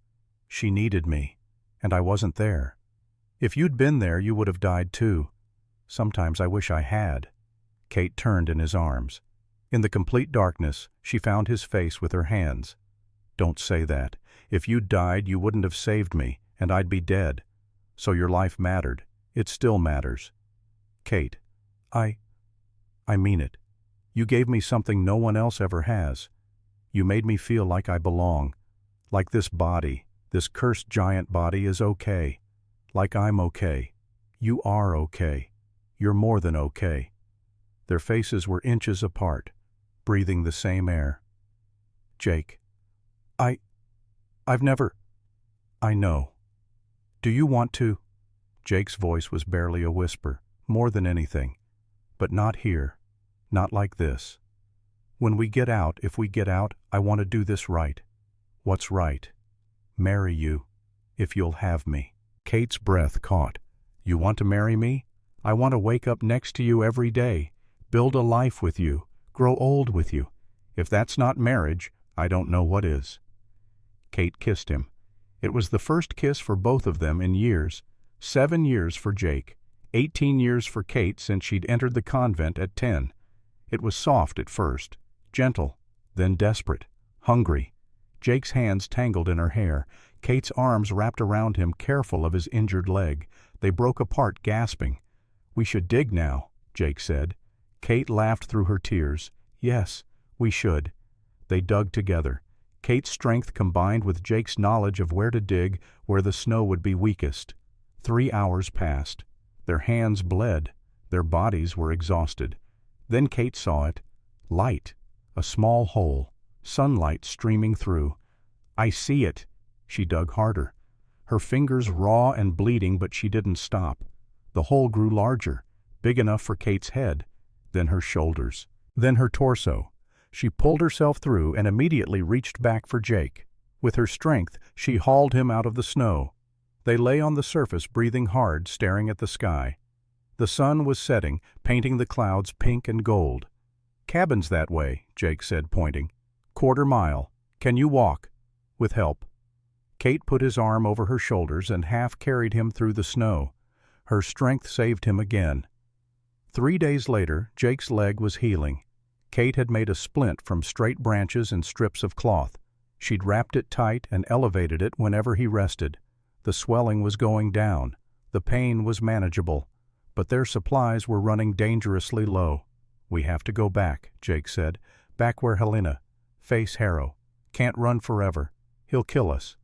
She needed me, and I wasn't there. If you'd been there, you would have died too. Sometimes I wish I had." Kate turned in his arms. In the complete darkness, she found his face with her hands. "Don't say that. If you'd died, you wouldn't have saved me, and I'd be dead. So your life mattered. It still matters." "Kate, I mean it. You gave me something no one else ever has. You made me feel like I belong. Like this body, this cursed giant body, is okay. Like I'm okay. You are okay. You're more than okay." Their faces were inches apart, breathing the same air. "Jake, I've never—" "I know. Do you want to—" Jake's voice was barely a whisper, more than anything. "But not here. Not like this. When we get out, if we get out, I want to do this right." "What's right?" "Marry you, if you'll have me." Kate's breath caught. "You want to marry me? I want to wake up next to you every day, build a life with you, grow old with you. If that's not marriage, I don't know what is." Kate kissed him. It was the first kiss for both of them in years. 7 years for Jake, 18 years for Kate since she'd entered the convent at 10. It was soft at first, gentle, then desperate, hungry. Jake's hands tangled in her hair. Kate's arms wrapped around him, careful of his injured leg. They broke apart, gasping. "We should dig now," Jake said. Kate laughed through her tears. "Yes, we should." They dug together. Kate's strength combined with Jake's knowledge of where to dig, where the snow would be weakest. 3 hours passed. Their hands bled. Their bodies were exhausted. Then Kate saw it. Light. A small hole. Sunlight streaming through. "I see it." She dug harder. Her fingers raw and bleeding, but she didn't stop. The hole grew larger, big enough for Kate's head, then her shoulders, then her torso. She pulled herself through and immediately reached back for Jake. With her strength, she hauled him out of the snow. They lay on the surface, breathing hard, staring at the sky. The sun was setting, painting the clouds pink and gold. "Cabin's that way," Jake said, pointing. "Quarter mile. Can you walk?" "With help." Kate put his arm over her shoulders and half carried him through the snow. Her strength saved him again. 3 days later, Jake's leg was healing. Kate had made a splint from straight branches and strips of cloth. She'd wrapped it tight and elevated it whenever he rested. The swelling was going down. The pain was manageable. But their supplies were running dangerously low. "We have to go back," Jake said. "Back where Helena. Face Harrow. Can't run forever. He'll kill us.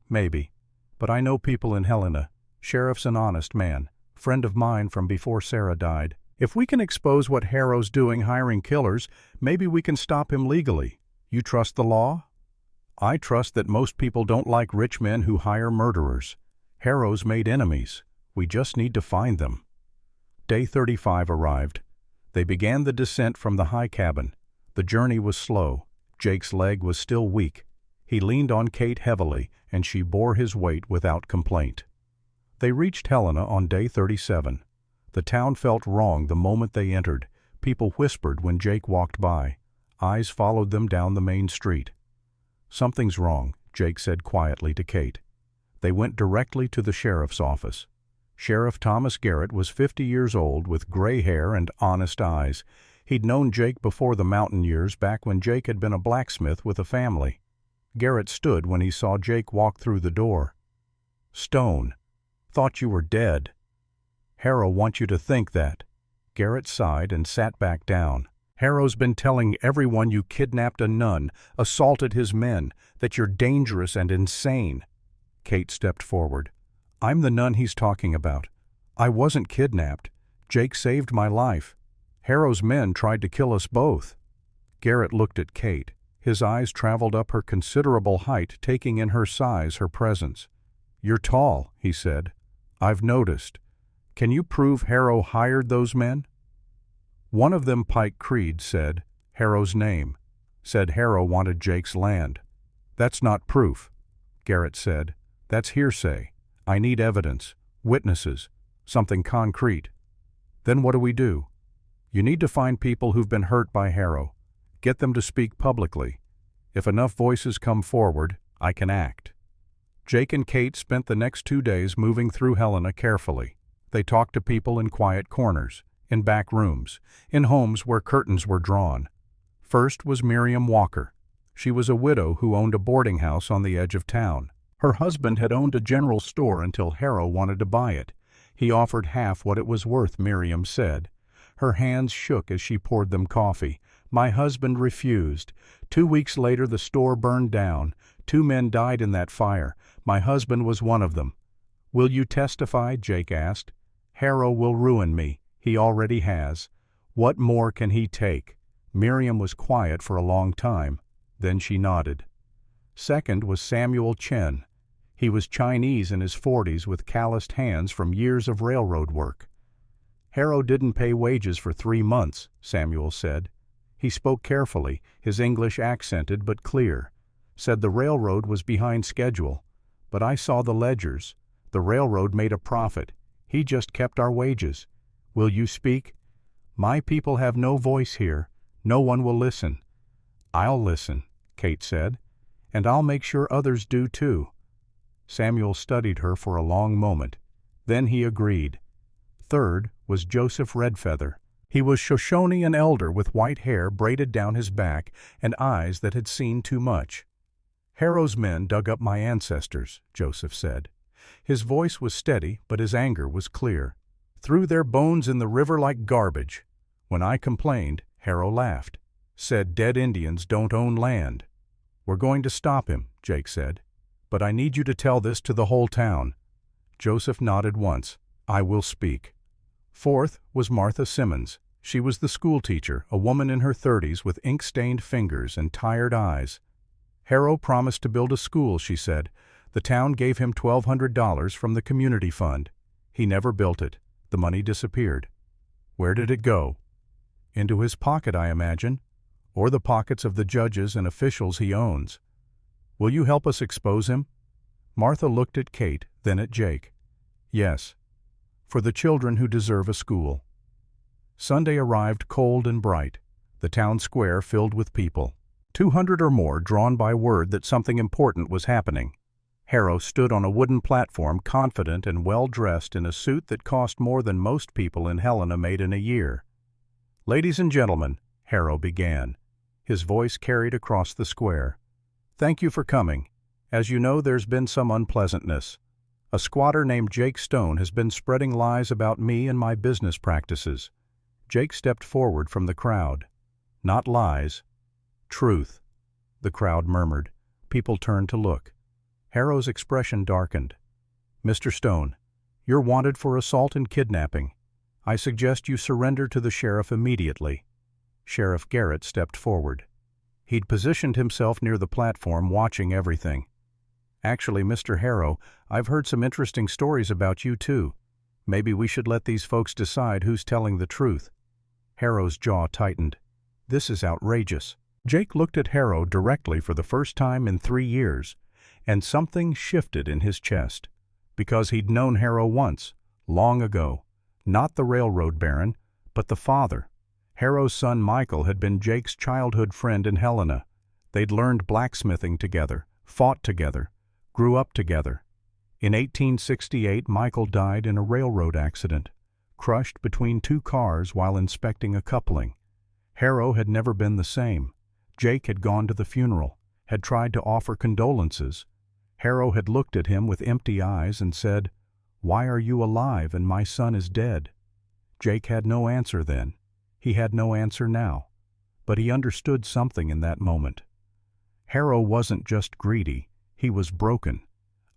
Maybe. But I know people in Helena. Sheriff's an honest man. Friend of mine from before Sarah died. If we can expose what Harrow's doing hiring killers, maybe we can stop him legally. You trust the law? I trust that most people don't like rich men who hire murderers. Harrow's made enemies. We just need to find them. Day 35 arrived. They began the descent from the high cabin. The journey was slow. Jake's leg was still weak. He leaned on Kate heavily, and she bore his weight without complaint. They reached Helena on day 37. The town felt wrong the moment they entered. People whispered when Jake walked by. Eyes followed them down the main street. "Something's wrong," Jake said quietly to Kate. They went directly to the sheriff's office. Sheriff Thomas Garrett was 50 years old with gray hair and honest eyes. He'd known Jake before the mountain years, back when Jake had been a blacksmith with a family. Garrett stood when he saw Jake walk through the door. "Stone. Thought you were dead." "Harrow wants you to think that." Garrett sighed and sat back down. "Harrow's been telling everyone you kidnapped a nun, assaulted his men, that you're dangerous and insane." Kate stepped forward. "I'm the nun he's talking about. I wasn't kidnapped. Jake saved my life. Harrow's men tried to kill us both." Garrett looked at Kate. His eyes traveled up her considerable height, taking in her size, her presence. "You're tall," he said. "I've noticed. Can you prove Harrow hired those men?" One of them, Pike Creed, said Harrow's name. Said Harrow wanted Jake's land. "That's not proof," Garrett said. "That's hearsay. I need evidence, witnesses, something concrete." "Then what do we do?" "You need to find people who've been hurt by Harrow. Get them to speak publicly. If enough voices come forward, I can act." Jake and Kate spent the next 2 days moving through Helena carefully. They talked to people in quiet corners, in back rooms, in homes where curtains were drawn. First was Miriam Walker. She was a widow who owned a boarding house on the edge of town. Her husband had owned a general store until Harrow wanted to buy it. He offered half what it was worth, Miriam said. Her hands shook as she poured them coffee. "My husband refused. 2 weeks later the store burned down. 2 men died in that fire. My husband was one of them." "Will you testify?" Jake asked. "Harrow will ruin me. He already has. What more can he take?" Miriam was quiet for a long time. Then she nodded. Second was Samuel Chen. He was Chinese in his 40s with calloused hands from years of railroad work. "Harrow didn't pay wages for 3 months, Samuel said. He spoke carefully, his English accented but clear. Said the railroad was behind schedule. But I saw the ledgers. The railroad made a profit. He just kept our wages. Will you speak?" "My people have no voice here. No one will listen." "I'll listen," Kate said. "And I'll make sure others do too." Samuel studied her for a long moment. Then he agreed. Third was Joseph Redfeather. He was Shoshone, an elder with white hair braided down his back and eyes that had seen too much. "Harrow's men dug up my ancestors," Joseph said. His voice was steady, but his anger was clear. "Threw their bones in the river like garbage. When I complained, Harrow laughed. Said dead Indians don't own land." "We're going to stop him," Jake said. "But I need you to tell this to the whole town." Joseph nodded once. "I will speak." Fourth was Martha Simmons. She was the schoolteacher, a woman in her 30s with ink-stained fingers and tired eyes. "Harrow promised to build a school," she said. "The town gave him $1,200 from the community fund. He never built it. The money disappeared." "Where did it go?" "Into his pocket, I imagine. Or the pockets of the judges and officials he owns." "Will you help us expose him?" Martha looked at Kate, then at Jake. "Yes. For the children who deserve a school." Sunday arrived cold and bright. The town square filled with people. 200 or more drawn by word that something important was happening. Harrow stood on a wooden platform, confident and well-dressed in a suit that cost more than most people in Helena made in a year. "Ladies and gentlemen," Harrow began. His voice carried across the square. "Thank you for coming. As you know, there's been some unpleasantness. A squatter named Jake Stone has been spreading lies about me and my business practices." Jake stepped forward from the crowd. "Not lies. Truth." The crowd murmured. People turned to look. Harrow's expression darkened. "Mr. Stone, you're wanted for assault and kidnapping. I suggest you surrender to the sheriff immediately." Sheriff Garrett stepped forward. He'd positioned himself near the platform, watching everything. "Actually, Mr. Harrow, I've heard some interesting stories about you too. Maybe we should let these folks decide who's telling the truth." Harrow's jaw tightened. "This is outrageous." Jake looked at Harrow directly for the first time in 3 years, and something shifted in his chest. Because he'd known Harrow once, long ago. Not the railroad baron, but the father. Harrow's son Michael had been Jake's childhood friend in Helena. They'd learned blacksmithing together, fought together, grew up together. In 1868, Michael died in a railroad accident, crushed between 2 cars while inspecting a coupling. Harrow had never been the same. Jake had gone to the funeral, had tried to offer condolences. Harrow had looked at him with empty eyes and said, "Why are you alive and my son is dead?" Jake had no answer then. He had no answer now. But he understood something in that moment. Harrow wasn't just greedy, he was broken.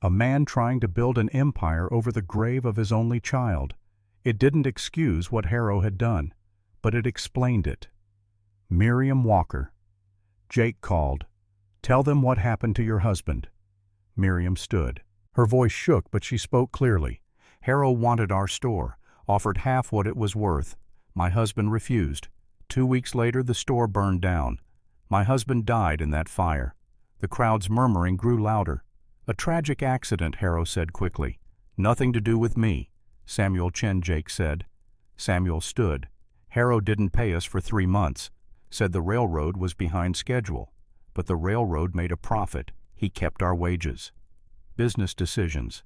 A man trying to build an empire over the grave of his only child. It didn't excuse what Harrow had done, but it explained it. "Miriam Walker." Jake called. "Tell them what happened to your husband." Miriam stood. Her voice shook, but she spoke clearly. "Harrow wanted our store, offered half what it was worth. My husband refused. 2 weeks later, the store burned down. My husband died in that fire." The crowd's murmuring grew louder. "A tragic accident," Harrow said quickly. "Nothing to do with me," Samuel Chen Jake said. Samuel stood. "Harrow didn't pay us for 3 months. Said the railroad was behind schedule. But the railroad made a profit. He kept our wages." Business decisions.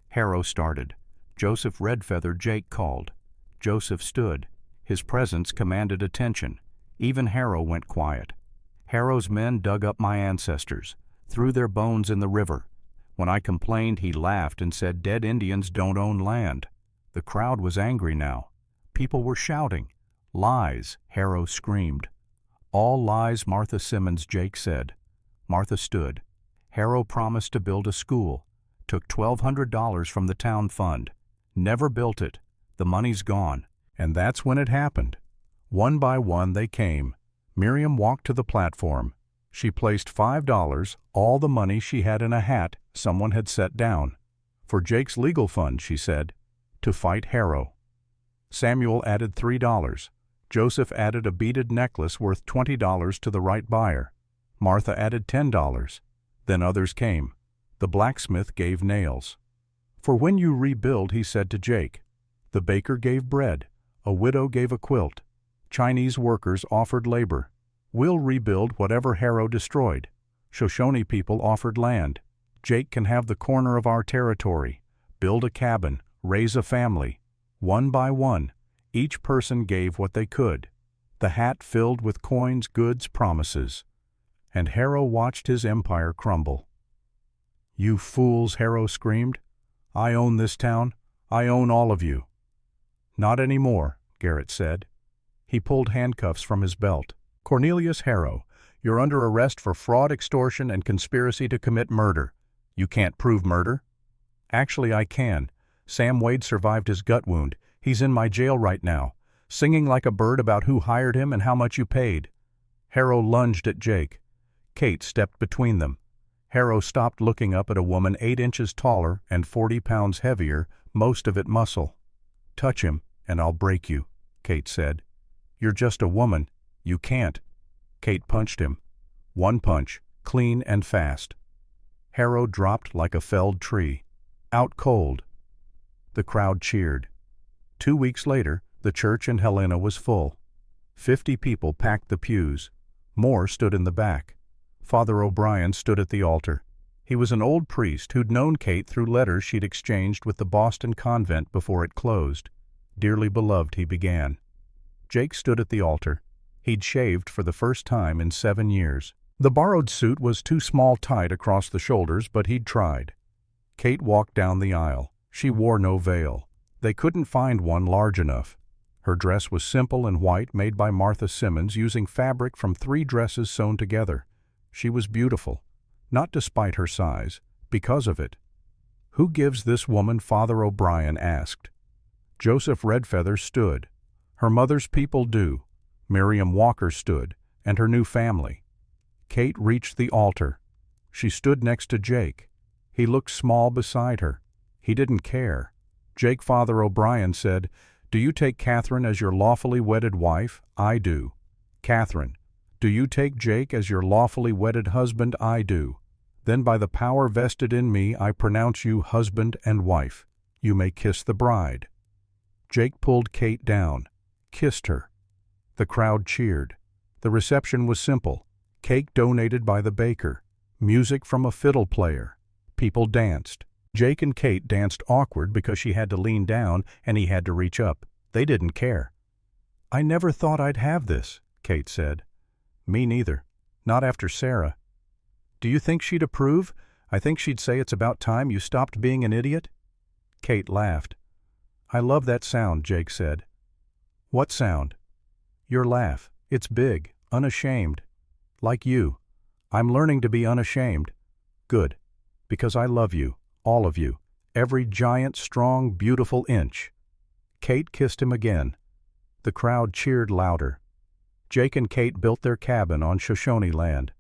Harrow started. Joseph Redfeather Jake called. Joseph stood. His presence commanded attention. Even Harrow went quiet. "Harrow's men dug up my ancestors, threw their bones in the river. When I complained, he laughed and said dead Indians don't own land." The crowd was angry now. People were shouting. "Lies," Harrow screamed. "All lies, Martha Simmons," Jake said. Martha stood. "Harrow promised to build a school. Took $1,200 from the town fund. Never built it. The money's gone." And that's when it happened. One by one they came. Miriam walked to the platform. She placed $5, all the money she had in a hat someone had set down. "For Jake's legal fund," she said, "to fight Harrow." Samuel added $3. Joseph added a beaded necklace worth $20 to the right buyer. Martha added $10. Then others came. The blacksmith gave nails. "For when you rebuild," he said to Jake. The baker gave bread. A widow gave a quilt. Chinese workers offered labor. "We'll rebuild whatever Harrow destroyed." Shoshone people offered land. "Jake can have the corner of our territory. Build a cabin, raise a family." One by one, each person gave what they could. The hat filled with coins, goods, promises. And Harrow watched his empire crumble. "You fools," Harrow screamed. "I own this town. I own all of you." "Not anymore," Garrett said. He pulled handcuffs from his belt. "Cornelius Harrow, you're under arrest for fraud, extortion, and conspiracy to commit murder. You can't prove murder." "Actually, I can. Sam Wade survived his gut wound. He's in my jail right now, singing like a bird about who hired him and how much you paid." Harrow lunged at Jake. Kate stepped between them. Harrow stopped, looking up at a woman 8 inches taller and 40 pounds heavier, most of it muscle. "Touch him, and I'll break you," Kate said. "You're just a woman. You can't." Kate punched him. One punch, clean and fast. Harrow dropped like a felled tree. Out cold. The crowd cheered. 2 weeks later, the church in Helena was full. 50 people packed the pews. More stood in the back. Father O'Brien stood at the altar. He was an old priest who'd known Kate through letters she'd exchanged with the Boston convent before it closed. Dearly beloved, he began. Jake stood at the altar. He'd shaved for the first time in 7 years. The borrowed suit was too small tight across the shoulders, but he'd tried. Kate walked down the aisle. She wore no veil. They couldn't find one large enough. Her dress was simple and white, made by Martha Simmons using fabric from 3 dresses sewn together. She was beautiful, not despite her size, because of it. "Who gives this woman?" Father O'Brien asked. Joseph Redfeather stood. "Her mother's people do." Miriam Walker stood, and her new family. Kate reached the altar. She stood next to Jake. He looked small beside her. He didn't care. Jake Father O'Brien said, "Do you take Catherine as your lawfully wedded wife?" "I do." "Catherine, do you take Jake as your lawfully wedded husband?" "I do." "Then by the power vested in me, I pronounce you husband and wife. You may kiss the bride." Jake pulled Kate down, kissed her. The crowd cheered. The reception was simple. Cake donated by the baker. Music from a fiddle player. People danced. Jake and Kate danced awkward because she had to lean down and he had to reach up. They didn't care. "I never thought I'd have this," Kate said. "Me neither. Not after Sarah." "Do you think she'd approve? I think she'd say it's about time you stopped being an idiot." Kate laughed. "I love that sound," Jake said. "What sound?" "Your laugh. It's big, unashamed. Like you. I'm learning to be unashamed." "Good. Because I love you, all of you, every giant, strong, beautiful inch." Kate kissed him again. The crowd cheered louder. Jake and Kate built their cabin on Shoshone land.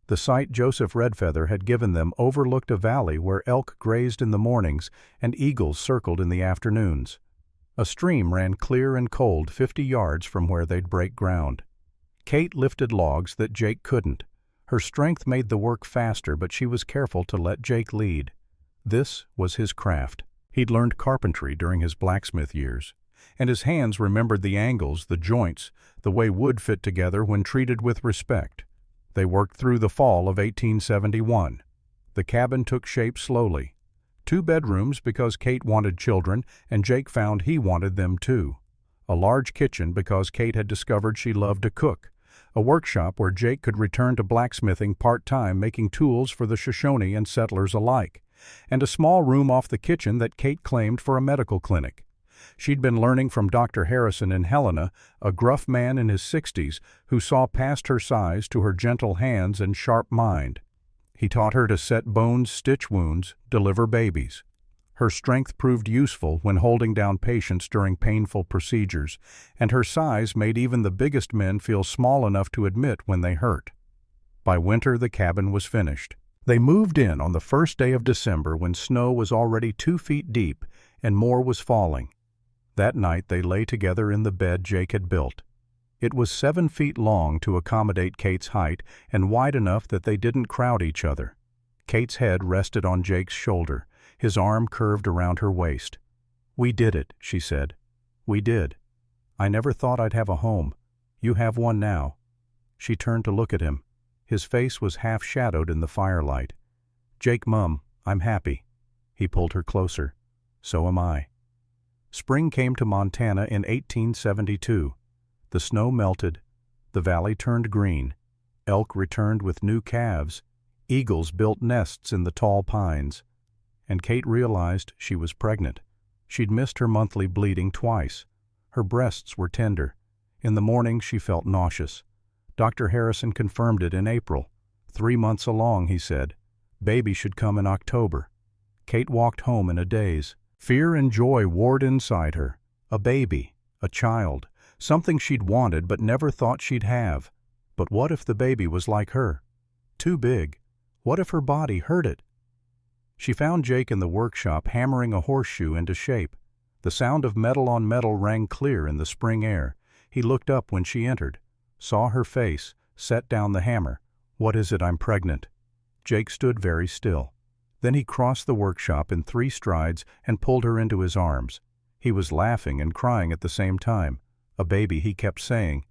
The site Joseph Redfeather had given them overlooked a valley where elk grazed in the mornings and eagles circled in the afternoons. A stream ran clear and cold 50 yards from where they'd break ground. Kate lifted logs that Jake couldn't. Her strength made the work faster, but she was careful to let Jake lead. This was his craft. He'd learned carpentry during his blacksmith years, and his hands remembered the angles, the joints, the way wood fit together when treated with respect. They worked through the fall of 1871. The cabin took shape slowly. 2 bedrooms because Kate wanted children, and Jake found he wanted them too. A large kitchen because Kate had discovered she loved to cook. A workshop where Jake could return to blacksmithing part-time, making tools for the Shoshone and settlers alike. And a small room off the kitchen that Kate claimed for a medical clinic. She'd been learning from Dr. Harrison in Helena, a gruff man in his 60s who saw past her size to her gentle hands and sharp mind. He taught her to set bones, stitch wounds, deliver babies. Her strength proved useful when holding down patients during painful procedures, and her size made even the biggest men feel small enough to admit when they hurt. By winter, the cabin was finished. They moved in on the first day of December when snow was already 2 feet deep and more was falling. That night they lay together in the bed Jake had built. It was 7 feet long to accommodate Kate's height and wide enough that they didn't crowd each other. Kate's head rested on Jake's shoulder, his arm curved around her waist. "We did it," she said. "We did. I never thought I'd have a home. You have one now." She turned to look at him. His face was half-shadowed in the firelight. "Jake, Mum, I'm happy." He pulled her closer. "So am I." Spring came to Montana in 1872. The snow melted. The valley turned green. Elk returned with new calves. Eagles built nests in the tall pines. And Kate realized she was pregnant. She'd missed her monthly bleeding twice. Her breasts were tender. In the morning she felt nauseous. Dr. Harrison confirmed it in April. 3 months along, he said. Baby should come in October. Kate walked home in a daze. Fear and joy warred inside her. A baby, a child, something she'd wanted but never thought she'd have. But what if the baby was like her? Too big. What if her body hurt it? She found Jake in the workshop hammering a horseshoe into shape. The sound of metal on metal rang clear in the spring air. He looked up when she entered, saw her face, set down the hammer. "What is it? I'm pregnant." Jake stood very still. Then he crossed the workshop in 3 strides and pulled her into his arms. He was laughing and crying at the same time. A baby, he kept saying.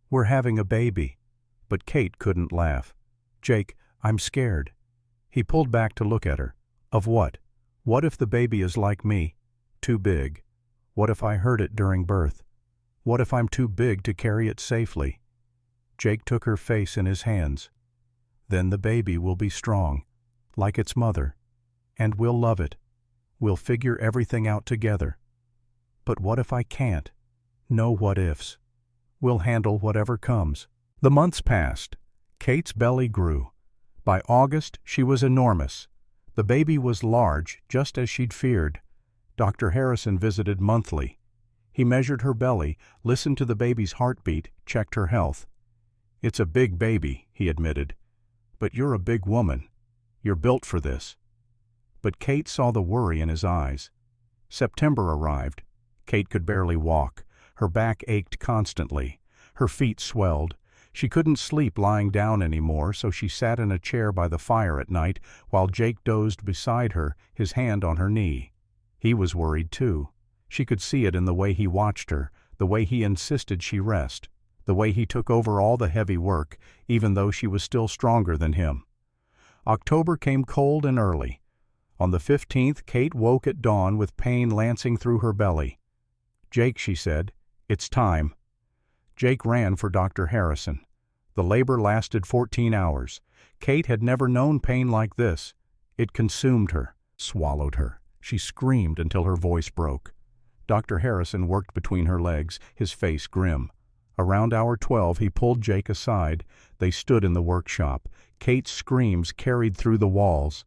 "We're having a baby." But Kate couldn't laugh. "Jake, I'm scared." He pulled back to look at her. Of what? What if the baby is like me? Too big. What if I hurt it during birth? What if I'm too big to carry it safely? Jake took her face in his hands. Then the baby will be strong, like its mother, and we'll love it. We'll figure everything out together. But what if I can't? No what ifs. We'll handle whatever comes. The months passed. Kate's belly grew. By August, she was enormous. The baby was large, just as she'd feared. Dr. Harrison visited monthly. He measured her belly, listened to the baby's heartbeat, checked her health. "It's a big baby," he admitted. "But you're a big woman. You're built for this." But Kate saw the worry in his eyes. September arrived. Kate could barely walk. Her back ached constantly. Her feet swelled. She couldn't sleep lying down anymore, so she sat in a chair by the fire at night while Jake dozed beside her, his hand on her knee. He was worried too. She could see it in the way he watched her, the way he insisted she rest, the way he took over all the heavy work, even though she was still stronger than him. October came cold and early. On the 15th, Kate woke at dawn with pain lancing through her belly. "Jake," she said, "it's time." Jake ran for Dr. Harrison. The labor lasted 14 hours. Kate had never known pain like this. It consumed her, swallowed her. She screamed until her voice broke. Dr. Harrison worked between her legs, his face grim. Around hour 12, he pulled Jake aside. They stood in the workshop. Kate's screams carried through the walls.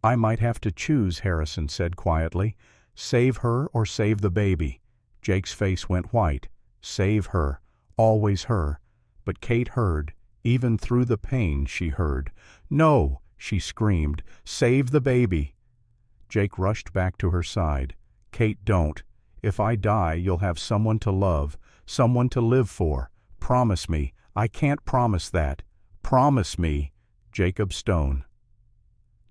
"I might have to choose," Harrison said quietly. "Save her or save the baby." Jake's face went white. Save her. Always her. But Kate heard. Even through the pain she heard. "No!" she screamed. "Save the baby!" Jake rushed back to her side. "Kate, don't. If I die, you'll have someone to love, someone to live for. Promise me." "I can't promise that." "Promise me." Jacob Stone.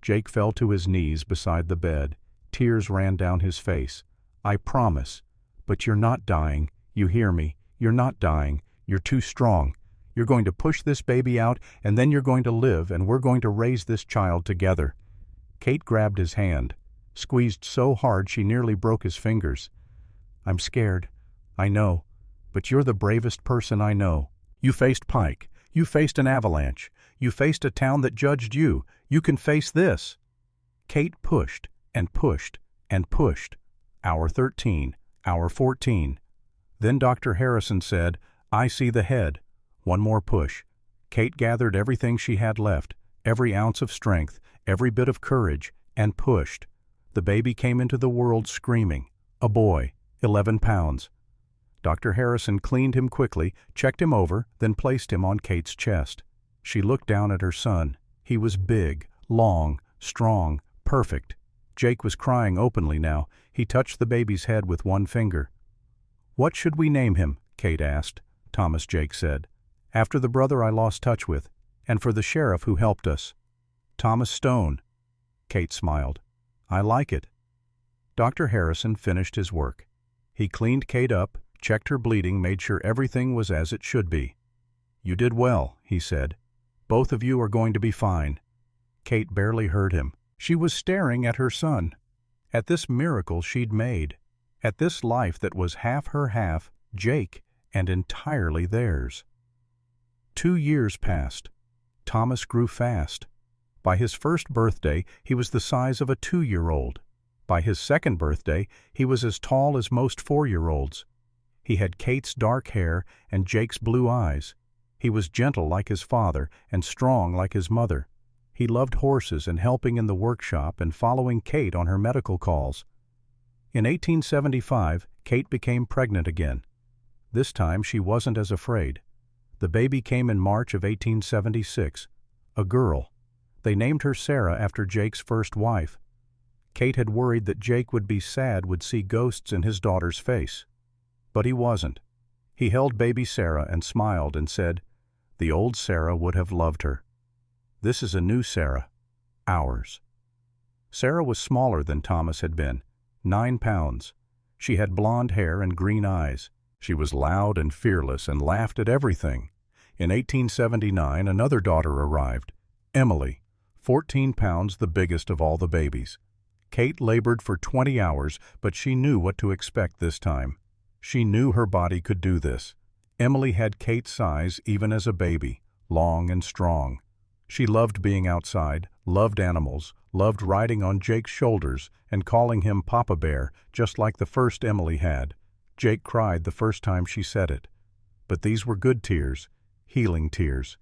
Jake fell to his knees beside the bed. Tears ran down his face. "I promise. But you're not dying. You hear me? You're not dying. You're too strong. You're going to push this baby out, and then you're going to live, and we're going to raise this child together." Kate grabbed his hand, squeezed so hard she nearly broke his fingers. "I'm scared. I know. But you're the bravest person I know. You faced Pike. You faced an avalanche. You faced a town that judged you. You can face this." Kate pushed and pushed and pushed. Hour 13, hour 14. Then Dr. Harrison said, "I see the head." One more push. Kate gathered everything she had left, every ounce of strength, every bit of courage, and pushed. The baby came into the world screaming. A boy, 11 pounds. Dr. Harrison cleaned him quickly, checked him over, then placed him on Kate's chest. She looked down at her son. He was big, long, strong, perfect. Jake was crying openly now. He touched the baby's head with one finger. "What should we name him?" Kate asked. Thomas Jake said. "After the brother I lost touch with, and for the sheriff who helped us." "Thomas Stone." Kate smiled. "I like it." Dr. Harrison finished his work. He cleaned Kate up, checked her bleeding, made sure everything was as it should be. "You did well," he said. "Both of you are going to be fine." Kate barely heard him. She was staring at her son, at this miracle she'd made, at this life that was half her half, Jake, and entirely theirs. 2 years passed. Thomas grew fast. By his first birthday, he was the size of a 2-year-old. By his second birthday, he was as tall as most 4-year-olds. He had Kate's dark hair and Jake's blue eyes. He was gentle like his father and strong like his mother. He loved horses and helping in the workshop and following Kate on her medical calls. In 1875, Kate became pregnant again. This time she wasn't as afraid. The baby came in March of 1876, a girl. They named her Sarah after Jake's first wife. Kate had worried that Jake would be sad, would see ghosts in his daughter's face. But he wasn't. He held baby Sarah and smiled and said, "The old Sarah would have loved her. This is a new Sarah, ours." Sarah was smaller than Thomas had been, 9 pounds. She had blonde hair and green eyes. She was loud and fearless and laughed at everything. In 1879, another daughter arrived, Emily, 14 pounds, the biggest of all the babies. Kate labored for 20 hours, but she knew what to expect this time. She knew her body could do this. Emily had Kate's size even as a baby, long and strong. She loved being outside, loved animals, loved riding on Jake's shoulders and calling him Papa Bear, just like the first Emily had. Jake cried the first time she said it. But these were good tears, healing tears.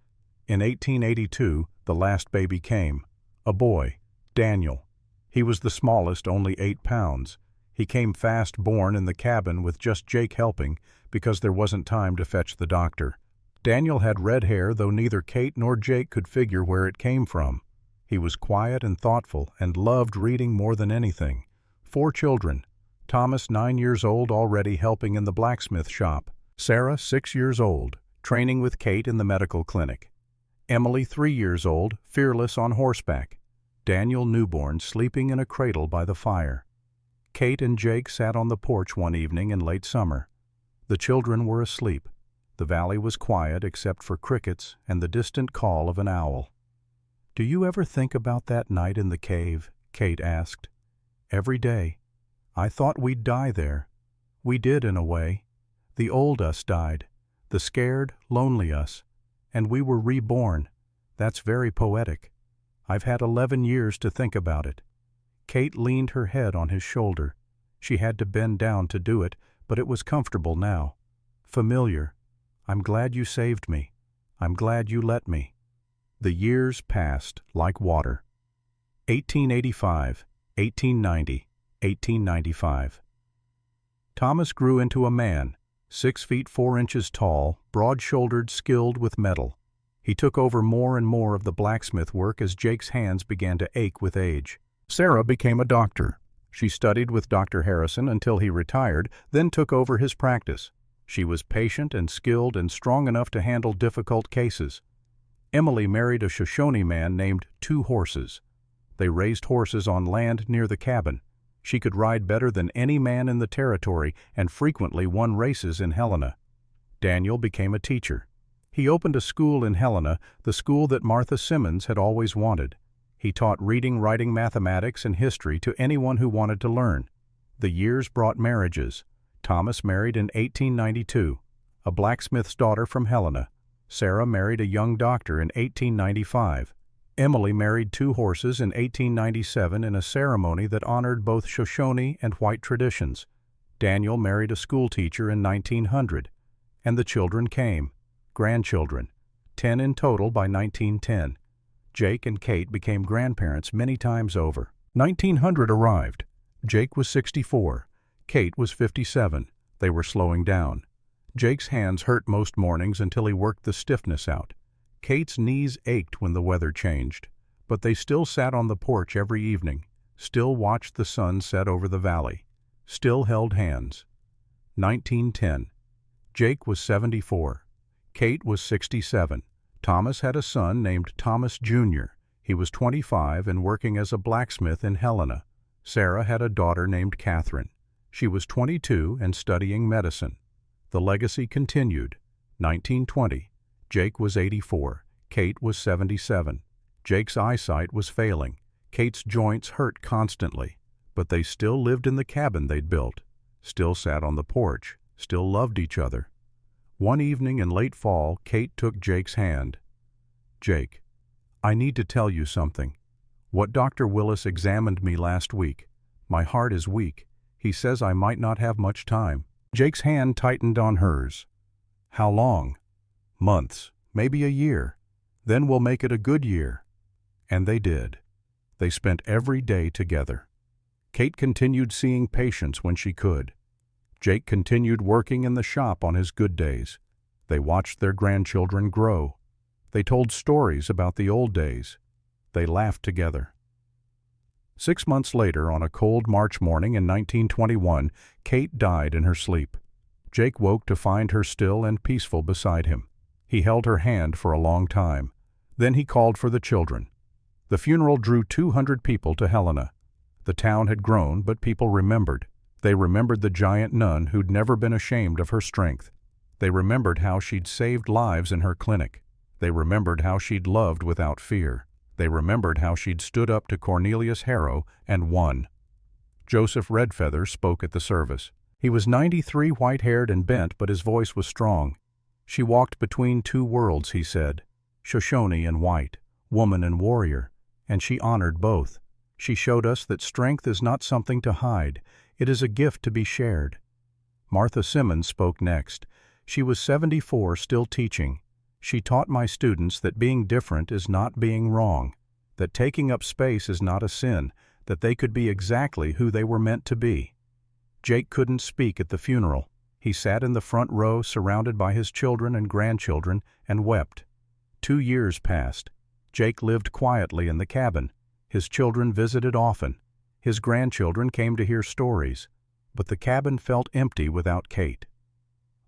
In 1882, the last baby came, a boy, Daniel. He was the smallest, only 8 pounds. He came fast born in the cabin with just Jake helping because there wasn't time to fetch the doctor. Daniel had red hair, though neither Kate nor Jake could figure where it came from. He was quiet and thoughtful and loved reading more than anything. 4 children. Thomas, 9 years old, already helping in the blacksmith shop. Sarah, 6 years old, training with Kate in the medical clinic. Emily, 3 years old, fearless on horseback. Daniel, newborn, sleeping in a cradle by the fire. Kate and Jake sat on the porch one evening in late summer. The children were asleep. The valley was quiet except for crickets and the distant call of an owl. "Do you ever think about that night in the cave?" Kate asked. "Every day. I thought we'd die there. We did in a way. The old us died, the scared, lonely us, and we were reborn. That's very poetic. I've had 11 years to think about it." Kate leaned her head on his shoulder. She had to bend down to do it, but it was comfortable now. Familiar. "I'm glad you saved me. I'm glad you let me." The years passed like water. 1885, 1890, 1895. Thomas grew into a man, 6 feet 4 inches tall, broad-shouldered, skilled with metal. He took over more and more of the blacksmith work as Jake's hands began to ache with age. Sarah became a doctor. She studied with Dr. Harrison until he retired, then took over his practice. She was patient and skilled and strong enough to handle difficult cases. Emily married a Shoshone man named Two Horses. They raised horses on land near the cabin. She could ride better than any man in the territory and frequently won races in Helena. Daniel became a teacher. He opened a school in Helena, the school that Martha Simmons had always wanted. He taught reading, writing, mathematics, and history to anyone who wanted to learn. The years brought marriages. Thomas married in 1892, a blacksmith's daughter from Helena. Sarah married a young doctor in 1895. Emily married Two Horses in 1897 in a ceremony that honored both Shoshone and white traditions. Daniel married a schoolteacher in 1900. And the children came. Grandchildren. 10 in total by 1910. Jake and Kate became grandparents many times over. 1900 arrived. Jake was 64. Kate was 57. They were slowing down. Jake's hands hurt most mornings until he worked the stiffness out. Kate's knees ached when the weather changed, but they still sat on the porch every evening, still watched the sun set over the valley, still held hands. 1910. Jake was 74. Kate was 67. Thomas had a son named Thomas Jr. He was 25 and working as a blacksmith in Helena. Sarah had a daughter named Catherine. She was 22 and studying medicine. The legacy continued. 1920. Jake was 84. Kate was 77. Jake's eyesight was failing. Kate's joints hurt constantly. But they still lived in the cabin they'd built, still sat on the porch, still loved each other. One evening in late fall, Kate took Jake's hand. "Jake, I need to tell you something. What Dr. Willis examined me last week. My heart is weak. He says I might not have much time." Jake's hand tightened on hers. "How long?" "Months, maybe a year. Then we'll make it a good year." And they did. They spent every day together. Kate continued seeing patients when she could. Jake continued working in the shop on his good days. They watched their grandchildren grow. They told stories about the old days. They laughed together. 6 months later, on a cold March morning in 1921, Kate died in her sleep. Jake woke to find her still and peaceful beside him. He held her hand for a long time. Then he called for the children. The funeral drew 200 people to Helena. The town had grown, but people remembered. They remembered the giant nun who'd never been ashamed of her strength. They remembered how she'd saved lives in her clinic. They remembered how she'd loved without fear. They remembered how she'd stood up to Cornelius Harrow and won. Joseph Redfeather spoke at the service. He was 93, white-haired and bent, but his voice was strong. "She walked between two worlds," he said, "Shoshone and white, woman and warrior, and she honored both. She showed us that strength is not something to hide. It is a gift to be shared." Martha Simmons spoke next. She was 74, still teaching. "She taught my students that being different is not being wrong, that taking up space is not a sin, that they could be exactly who they were meant to be. Jake couldn't speak at the funeral. He sat in the front row surrounded by his children and grandchildren and wept. 2 years passed. Jake lived quietly in the cabin. His children visited often. His grandchildren came to hear stories. But the cabin felt empty without Kate.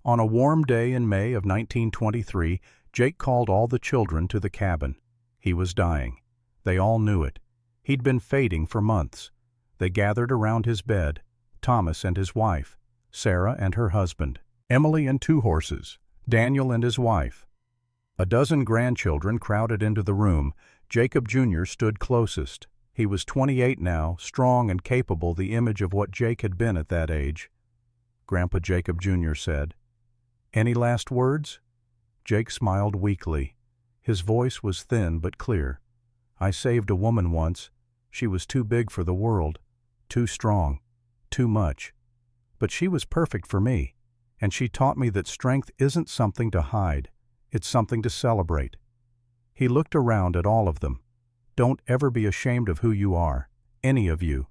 On a warm day in May of 1923, Jake called all the children to the cabin. He was dying. They all knew it. He'd been fading for months. They gathered around his bed, Thomas and his wife, Sarah and her husband, Emily and 2 horses, Daniel and his wife. A dozen grandchildren crowded into the room. Jacob Jr. stood closest. He was 28 now, strong and capable, the image of what Jake had been at that age. Grandpa Jacob Jr. said, "Any last words?" Jake smiled weakly. His voice was thin but clear. "I saved a woman once. She was too big for the world, too strong, too much. But she was perfect for me, and she taught me that strength isn't something to hide, it's something to celebrate." He looked around at all of them. "Don't ever be ashamed of who you are, any of you.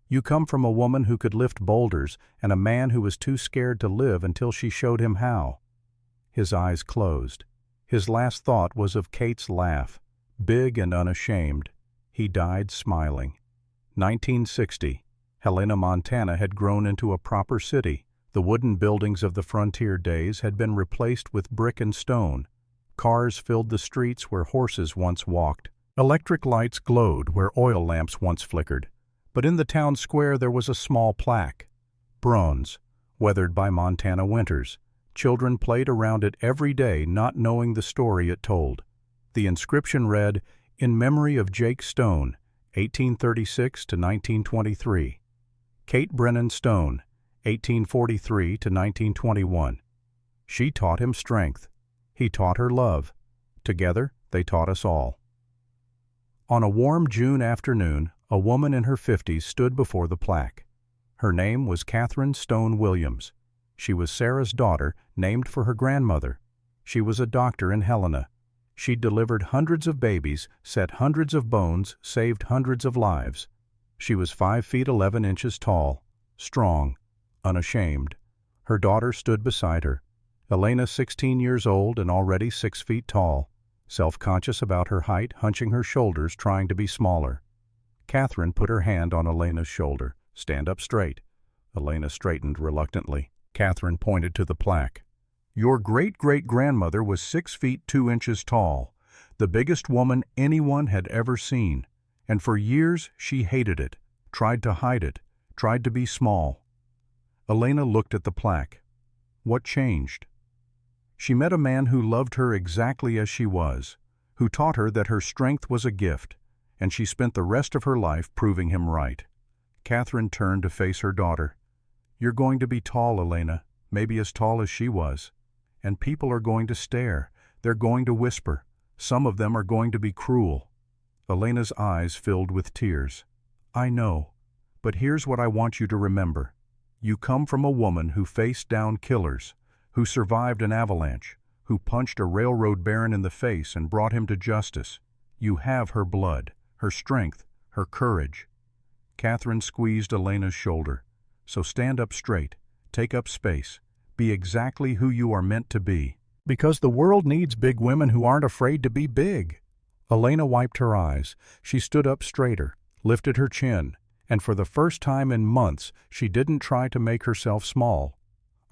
You come from a woman who could lift boulders and a man who was too scared to live until she showed him how." His eyes closed. His last thought was of Kate's laugh, big and unashamed. He died smiling. 1960. Helena, Montana had grown into a proper city. The wooden buildings of the frontier days had been replaced with brick and stone. Cars filled the streets where horses once walked. Electric lights glowed where oil lamps once flickered. But in the town square there was a small plaque. Bronze, weathered by Montana winters. Children played around it every day, not knowing the story it told. The inscription read, "In memory of Jake Stone, 1836 to 1923. Kate Brennan Stone, 1843 to 1921. She taught him strength. He taught her love. Together, they taught us all." On a warm June afternoon, a woman in her 50s stood before the plaque. Her name was Catherine Stone Williams. She was Sarah's daughter, named for her grandmother. She was a doctor in Helena. She'd delivered hundreds of babies, set hundreds of bones, saved hundreds of lives. She was 5 feet 11 inches tall, strong, unashamed. Her daughter stood beside her. Elena, 16 years old and already 6 feet tall, self-conscious about her height, hunching her shoulders, trying to be smaller. Catherine put her hand on Elena's shoulder. "Stand up straight." Elena straightened reluctantly. Catherine pointed to the plaque. "Your great-great-grandmother was 6 feet 2 inches tall, the biggest woman anyone had ever seen, and for years she hated it, tried to hide it, tried to be small." Elena looked at the plaque. What changed? She met a man who loved her exactly as she was, who taught her that her strength was a gift, and she spent the rest of her life proving him right. Catherine turned to face her daughter. "You're going to be tall, Elena, maybe as tall as she was. And people are going to stare. They're going to whisper. Some of them are going to be cruel." Elena's eyes filled with tears. "I know, but here's what I want you to remember. You come from a woman who faced down killers, who survived an avalanche, who punched a railroad baron in the face and brought him to justice. You have her blood, her strength, her courage." Catherine squeezed Elena's shoulder. "So stand up straight, take up space, be exactly who you are meant to be. Because the world needs big women who aren't afraid to be big." Elena wiped her eyes. She stood up straighter, lifted her chin, and for the first time in months she didn't try to make herself small.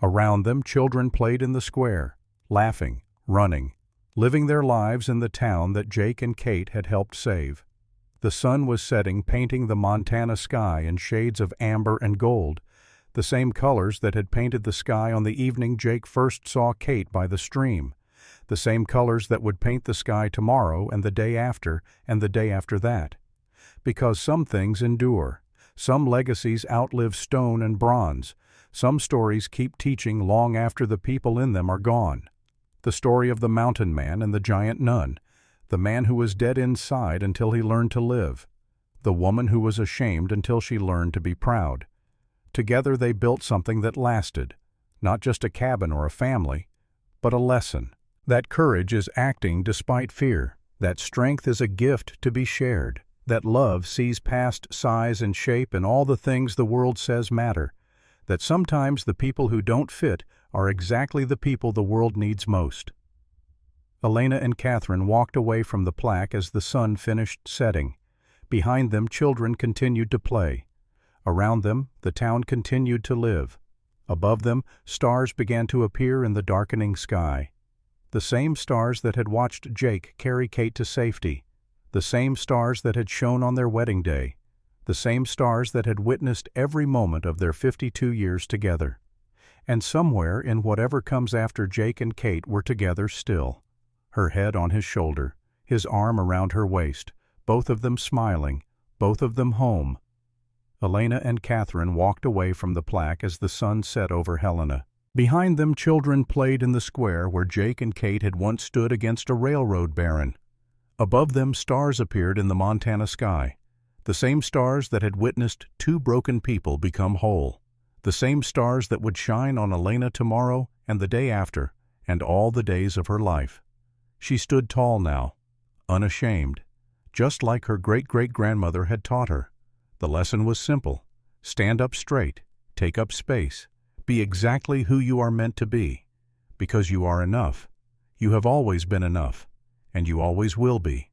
Around them, children played in the square, laughing, running, living their lives in the town that Jake and Kate had helped save. The sun was setting, painting the Montana sky in shades of amber and gold, the same colors that had painted the sky on the evening Jake first saw Kate by the stream, the same colors that would paint the sky tomorrow and the day after and the day after that. Because some things endure. Some legacies outlive stone and bronze. Some stories keep teaching long after the people in them are gone. The story of the mountain man and the giant nun, the man who was dead inside until he learned to live, the woman who was ashamed until she learned to be proud. Together they built something that lasted, not just a cabin or a family, but a lesson. That courage is acting despite fear, that strength is a gift to be shared, That love sees past size and shape and all the things the world says matter. That sometimes the people who don't fit are exactly the people the world needs most. Elena and Catherine walked away from the plaque as the sun finished setting. Behind them, children continued to play. Around them, the town continued to live. Above them, stars began to appear in the darkening sky. The same stars that had watched Jake carry Kate to safety. The same stars that had shone on their wedding day. The same stars that had witnessed every moment of their 52 years together. And somewhere in whatever comes after, Jake and Kate were together still. Her head on his shoulder, his arm around her waist, both of them smiling, both of them home. Elena and Catherine walked away from the plaque as the sun set over Helena. Behind them, children played in the square where Jake and Kate had once stood against a railroad baron. Above them, stars appeared in the Montana sky. The same stars that had witnessed two broken people become whole. The same stars that would shine on Elena tomorrow and the day after, and all the days of her life. She stood tall now, unashamed, just like her great-great-grandmother had taught her. The lesson was simple. Stand up straight, take up space, be exactly who you are meant to be, because you are enough. You have always been enough, and you always will be.